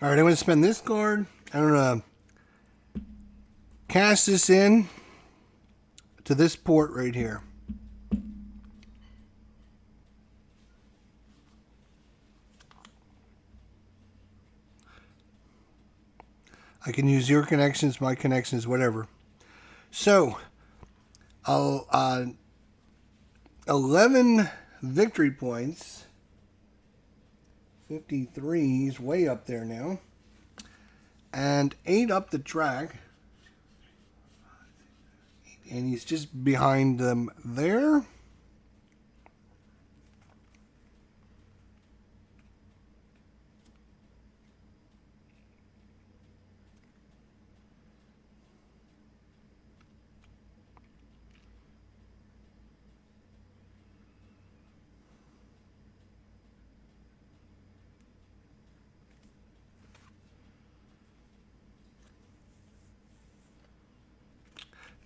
All right, I'm going to spend this card. I'm going to cash this in to this port right here. I can use your connections, my connections, whatever. So, 11 victory points. 53, he's way up there now. And 8 up the track. And he's just behind them there.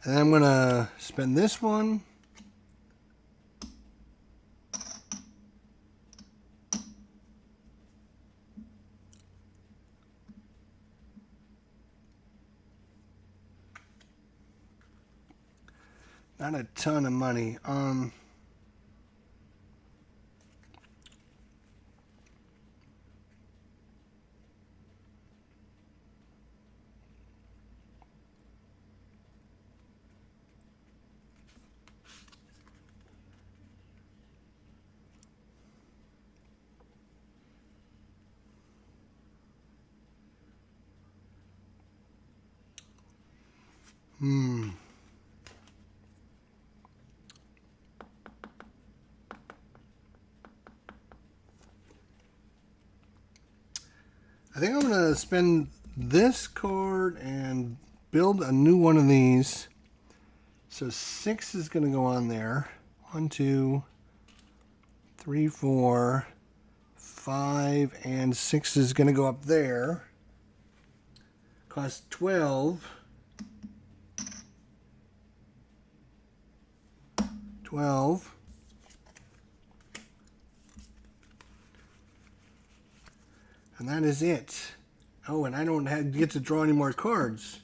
And I'm going to spend this one. Not a ton of money. I think I'm going to spend this card and build a new one of these. So 6 is going to go on there. 1, 2, 3, 4, 5, and 6 is going to go up there. Cost 12. 12. And that is it. Oh, and I don't get to draw any more cards.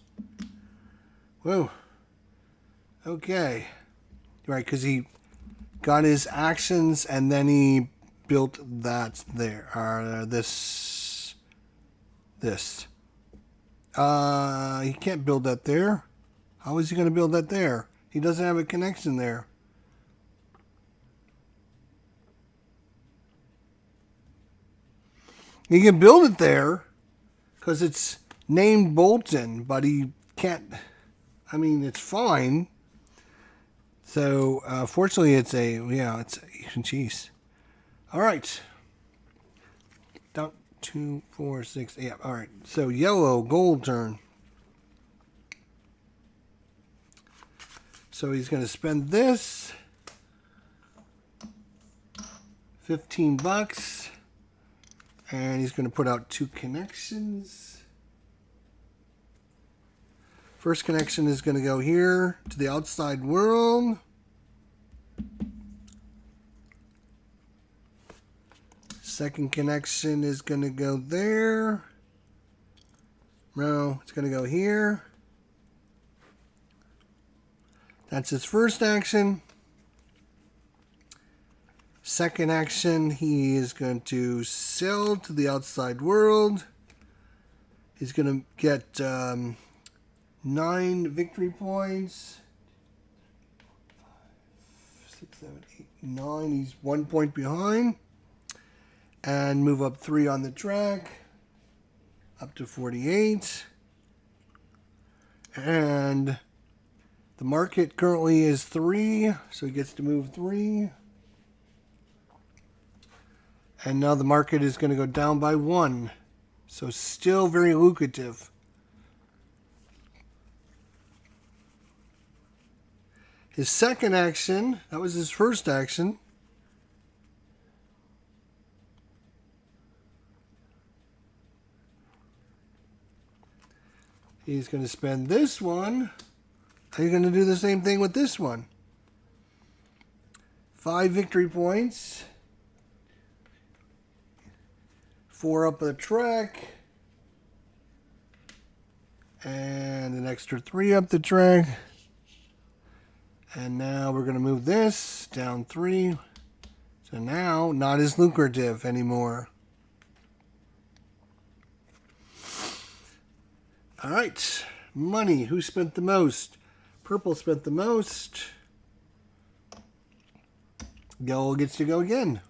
Whoa. Okay. Right, because he got his actions and then he built that there. This. He can't build that there. How is he going to build that there? He doesn't have a connection there. He can build it there because it's named Bolton, but he can't. I mean, it's fine. So, fortunately, it's geez. All right. Down 2, 4, 6. Yeah, all right. So, yellow, gold turn. So, he's going to spend this. $15. And he's going to put out 2 connections. First connection is going to go here to the outside world. Second connection is going to go there. No, it's going to go here. That's his first action. Second action, he is going to sell to the outside world. He's going to get 9 victory points. 5, 6, 7, 8, 9. He's 1 point behind. And move up 3 on the track. Up to 48. And the market currently is 3. So he gets to move 3. And now the market is going to go down by 1. So still very lucrative. His second action, that was his first action. He's going to spend this one. Are you going to do the same thing with this one? 5 victory points. 4 up the track. And an extra 3 up the track. And now we're going to move this down 3. So now, not as lucrative anymore. All right. Money. Who spent the most? Purple spent the most. Yellow gets to go again.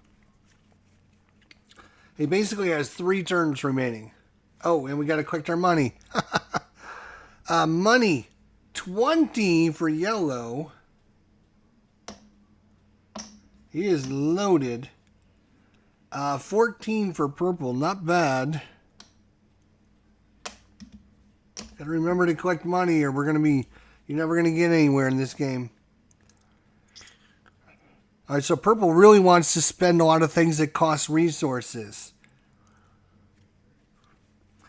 He basically has 3 turns remaining. Oh, and we got to collect our money. Money. 20 for yellow. He is loaded. 14 for purple. Not bad. Got to remember to collect money or you're never going to get anywhere in this game. All right, so purple really wants to spend a lot of things that cost resources.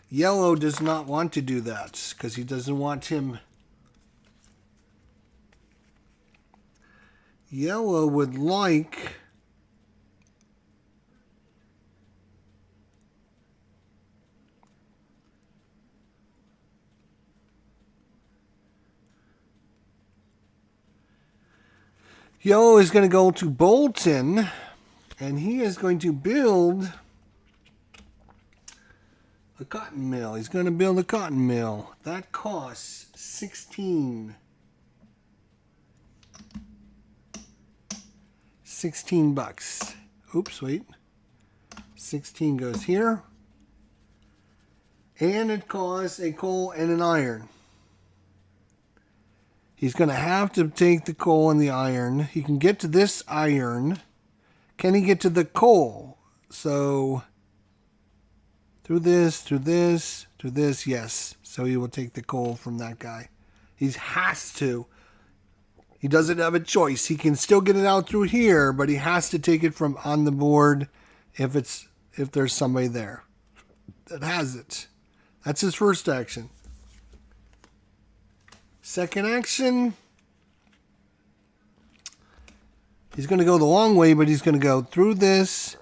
Yellow does not want to do that because he doesn't want him. Yellow would like Yellow is going to go to Bolton, and he is going to build a cotton mill. He's going to build a cotton mill. That costs 16. 16 bucks. Oops, wait. 16 goes here. And it costs a coal and an iron. He's going to have to take the coal and the iron. He can get to this iron. Can he get to the coal? So, through this, yes. So he will take the coal from that guy. He has to. He doesn't have a choice. He can still get it out through here, but he has to take it from on the board if there's somebody there that has it. That's his first action. Second action, he's going to go the long way, but he's going to go through this,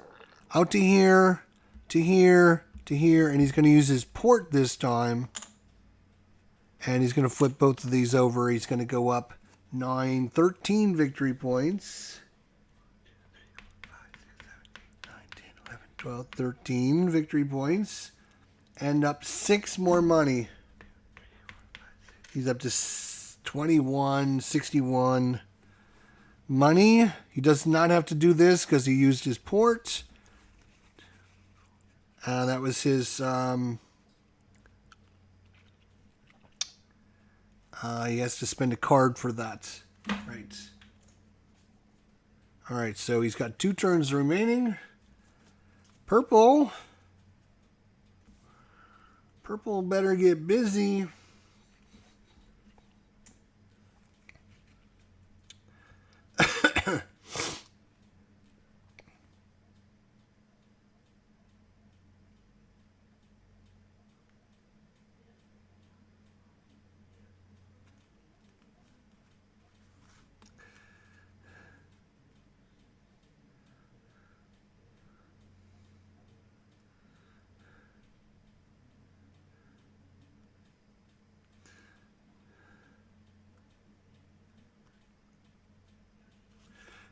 out to here, to here, to here, and he's going to use his port this time. And he's going to flip both of these over. He's going to go up 13 victory points. 9, 10, 11, 12, 13 victory points. And up 6 more money. He's up to 21, 61 money. He does not have to do this because he used his port. That was his... he has to spend a card for that. Right. All right, so he's got 2 turns remaining. Purple. Purple better get busy.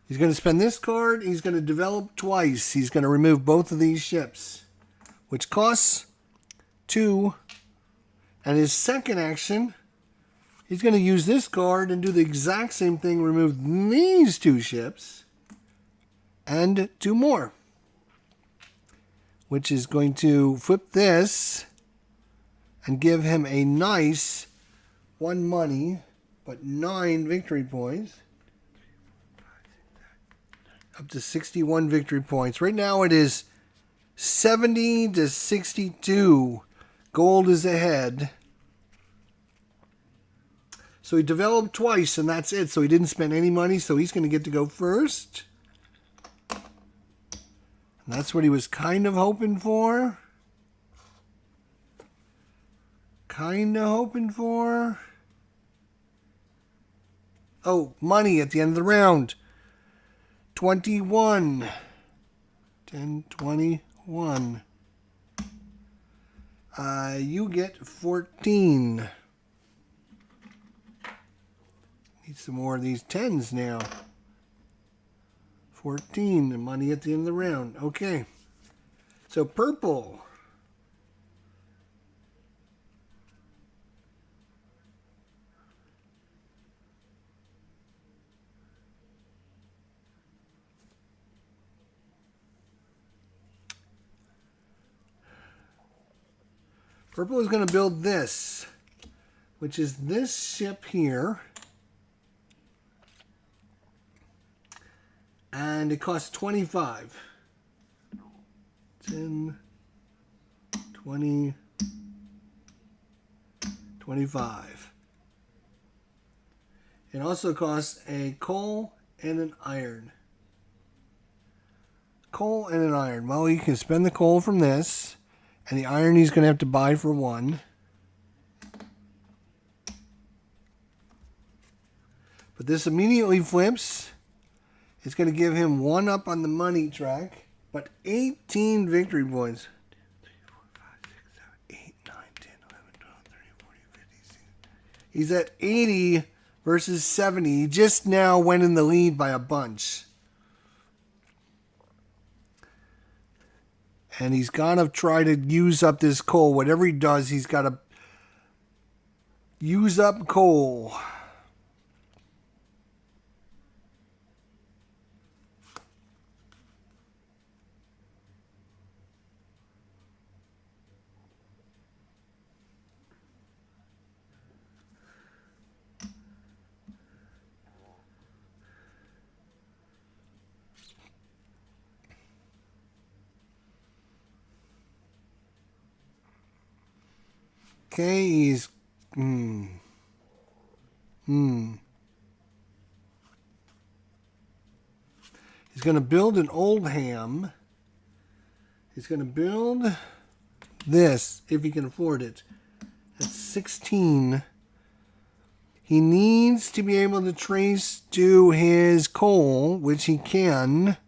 He's going to spend this card. He's going to develop twice. He's going to remove both of these ships, which costs 2. And his second action, he's going to use this card and do the exact same thing. Remove these 2 ships and 2 more, which is going to flip this and give him a nice 1 money, but 9 victory points. Up to 61 victory points. Right now it is 70 to 62. Gold is ahead. So he developed twice and that's it. So he didn't spend any money. So he's going to get to go first. And that's what he was kind of hoping for. Oh, money at the end of the round. 21. 10, 21. You get 14. Need some more of these 10s now. 14. The money at the end of the round. Okay. So purple. Purple is going to build this, which is this ship here. And it costs 25. 10, 20, 25. It also costs a coal and an iron. Coal and an iron. Well, you can spend the coal from this. And the iron he's going to have to buy for 1. But this immediately flips. It's going to give him 1 up on the money track. But 18 victory points. 2, 3, 4, 5, 6, 7, 8, 9, 10, 11, 12, 13, 14, 15, 16. He's at 80 versus 70. He just now went in the lead by a bunch. And he's got to try to use up this coal. Whatever he does, he's got to use up coal. Okay, he's... He's going to build an old ham. He's going to build this, if he can afford it. At 16. He needs to be able to trace to his coal, which he can.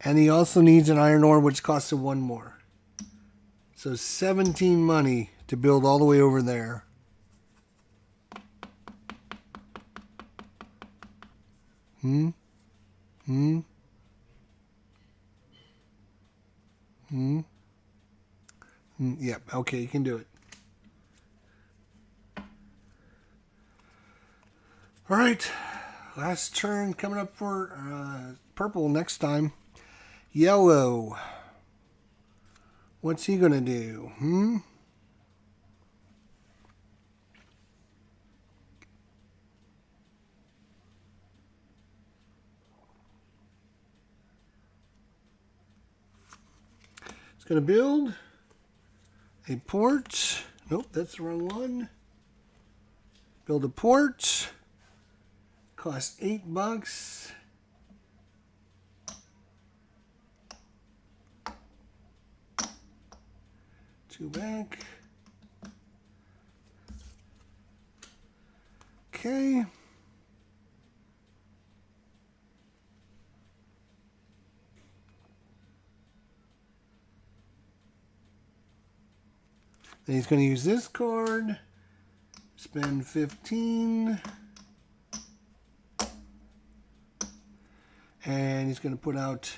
And he also needs an iron ore, which costs him 1 more. So 17 money to build all the way over there. Yep, okay, you can do it. All right, last turn coming up for purple next time. Yellow. What's he gonna do? He's gonna build a port. Nope, that's the wrong one. Build a port. Costs $8. Two back. Okay. Then he's going to use this card. Spend 15. And he's going to put out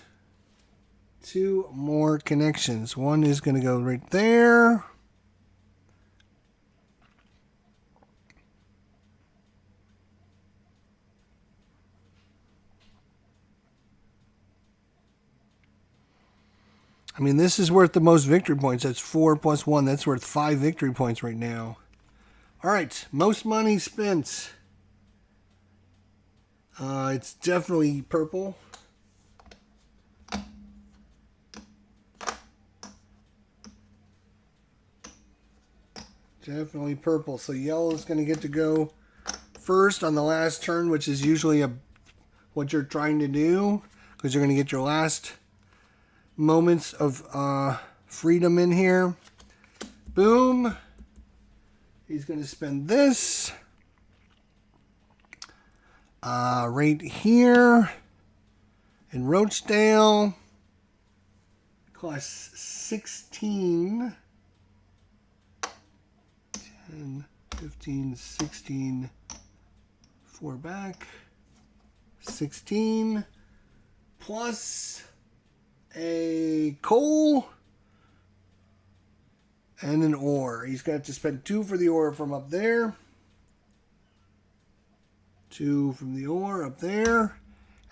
2 more connections. One is going to go right there. I mean, this is worth the most victory points. That's 4 plus 1. That's worth 5 victory points right now. All right, most money spent. It's definitely purple. Definitely purple. So yellow is going to get to go first on the last turn, which is usually what you're trying to do, because you're going to get your last moments of freedom in here. Boom. He's going to spend this right here in Rochdale. Costs 16. 10, 15, 16. 4 back. 16. Plus a coal and an ore. He's got to spend 2 for the ore from up there. 2 from the ore up there.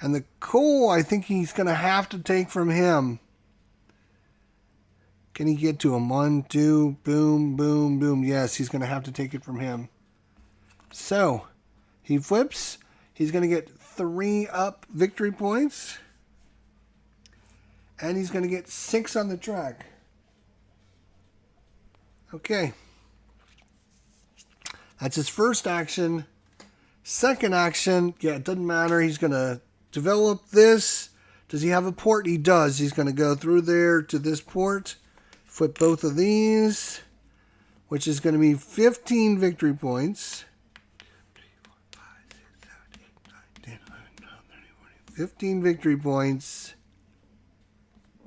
And the coal, I think he's going to have to take from him. Can he get to him? 1, 2, boom, boom, boom. Yes, he's going to have to take it from him. So, he flips. He's going to get 3 up victory points. And he's going to get 6 on the track. Okay. That's his first action. Second action, yeah, it doesn't matter. He's going to develop this. Does he have a port? He does. He's going to go through there to this port. Flip both of these, which is going to be 15 victory points. 15 victory points.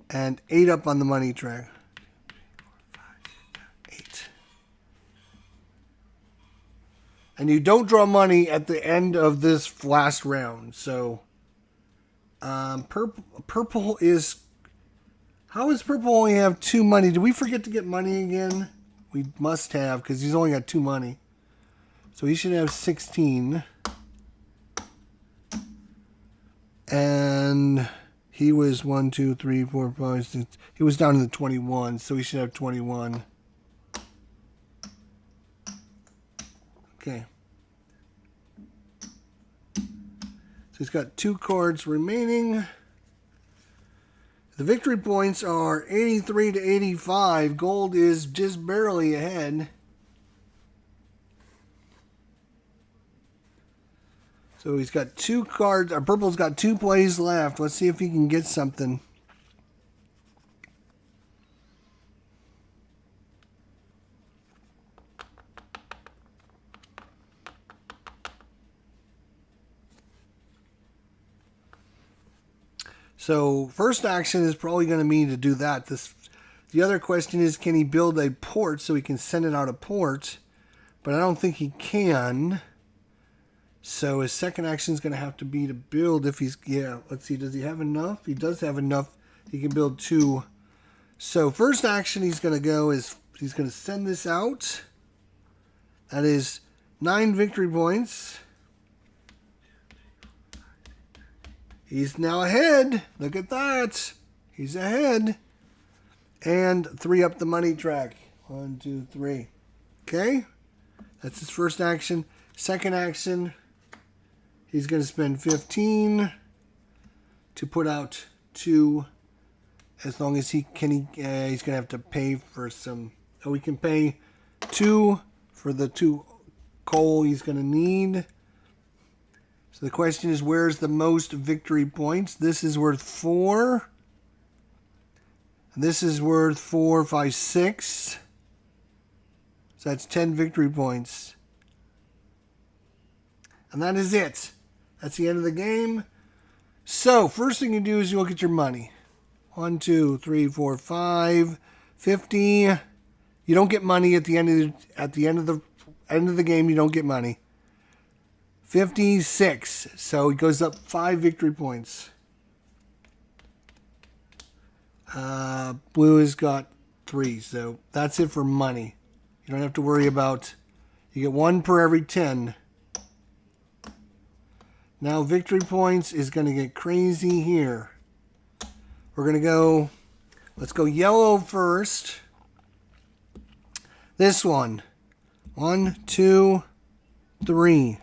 And 8 up on the money track. 8. And you don't draw money at the end of this last round. So, purple is... How does purple only have 2 money? Did we forget to get money again? We must have, because he's only got 2 money. So he should have 16. And he was 1, 2, 3, 4, 5, 6. He was down to the 21, so he should have 21. Okay. So he's got 2 cards remaining. The victory points are 83 to 85. Gold is just barely ahead. So he's got 2 cards. Purple's got 2 plays left. Let's see if he can get something. So first action is probably going to mean to do that. The other question is, can he build a port so he can send it out a port? But I don't think he can. So his second action is going to have to be to build if he's... Yeah, let's see. Does he have enough? He does have enough. He can build 2. So first action he's going to go is he's going to send this out. That is 9 victory points. He's now ahead. Look at that. He's ahead. And 3 up the money track. 1, 2, 3. Okay. That's his first action. Second action, he's going to spend 15 to put out 2. As long as he can, he's going to have to pay for some. Oh, he can pay 2 for the 2 coal he's going to need. So the question is, where's the most victory points? This is worth 4. This is worth 4, 5, 6. So that's 10 victory points. And that is it. That's the end of the game. So first thing you do is you look at your money. 1, 2, 3, 4, 5, 50. You don't get money at the end of the game. You don't get money. 56. So it goes up 5 victory points. Blue has got 3, so that's it for money. You don't have to worry about. You get 1 per every 10. Now victory points is going to get crazy here. We're going to go. Let's go yellow first. This one. 1, 2, 3.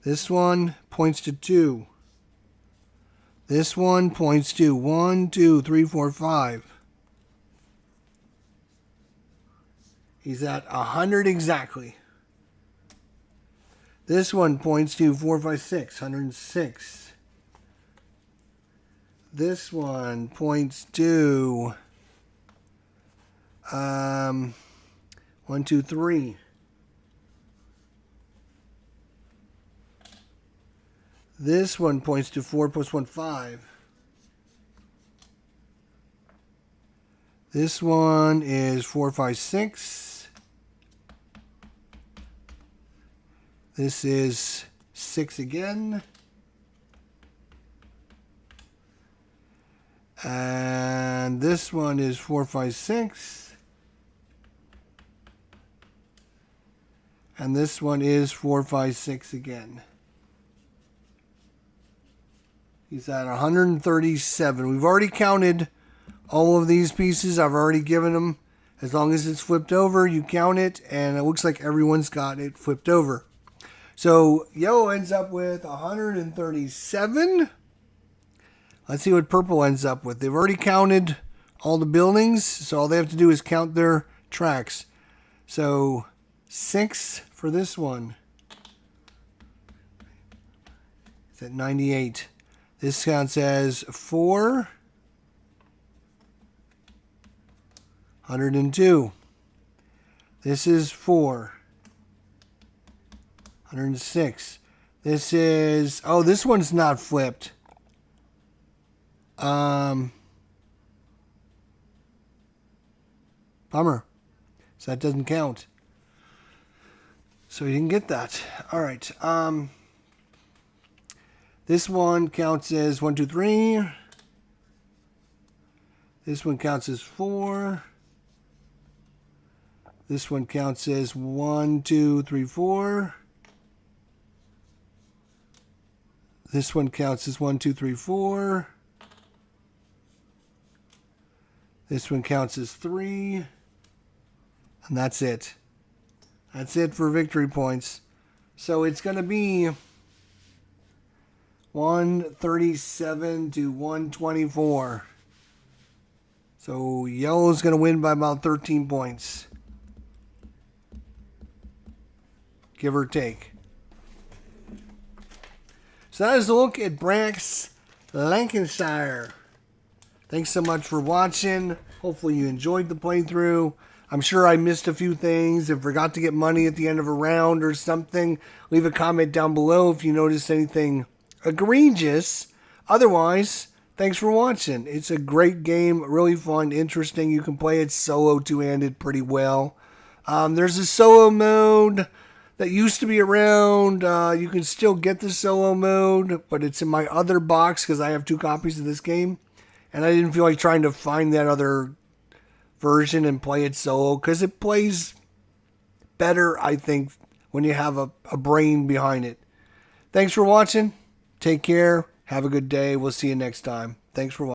This one points to 2. This one points to 1, 2, 3, 4, 5. He's at 100 exactly. This one points to 4, 5, 6, 106. This one points to 1, 2, 3. This one points to 4 plus 1, 5. This one is 4, 5, 6. This is 6 again. And this one is 4, 5, 6. And this one is 4, 5, 6 again. He's at 137. We've already counted all of these pieces. I've already given them. As long as it's flipped over, you count it, and it looks like everyone's got it flipped over. So yellow ends up with 137. Let's see what purple ends up with. They've already counted all the buildings, so all they have to do is count their tracks. So 6 for this one. It's at 98. This counts as 4. 102. This is 4. 106. This is... Oh, this one's not flipped. Bummer. So that doesn't count. So you didn't get that. All right. This one counts as 1, 2, 3. This one counts as 4. This one counts as 1, 2, 3, 4. This one counts as 1, 2, 3, 4. This one counts as 3. And that's it. That's it for victory points. So it's going to be 137 to 124. So yellow's going to win by about 13 points. Give or take. So that is a look at Branks, Lancashire. Thanks so much for watching. Hopefully you enjoyed the playthrough. I'm sure I missed a few things and forgot to get money at the end of a round or something. Leave a comment down below if you noticed anything egregious. Otherwise, thanks for watching. It's a great game, really fun, interesting. You can play it solo, two-handed pretty well. There's a solo mode that used to be around. You can still get the solo mode, but it's in my other box because I have 2 copies of this game. And I didn't feel like trying to find that other version and play it solo because it plays better, I think, when you have a brain behind it. Thanks for watching. Take care. Have a good day. We'll see you next time. Thanks for watching.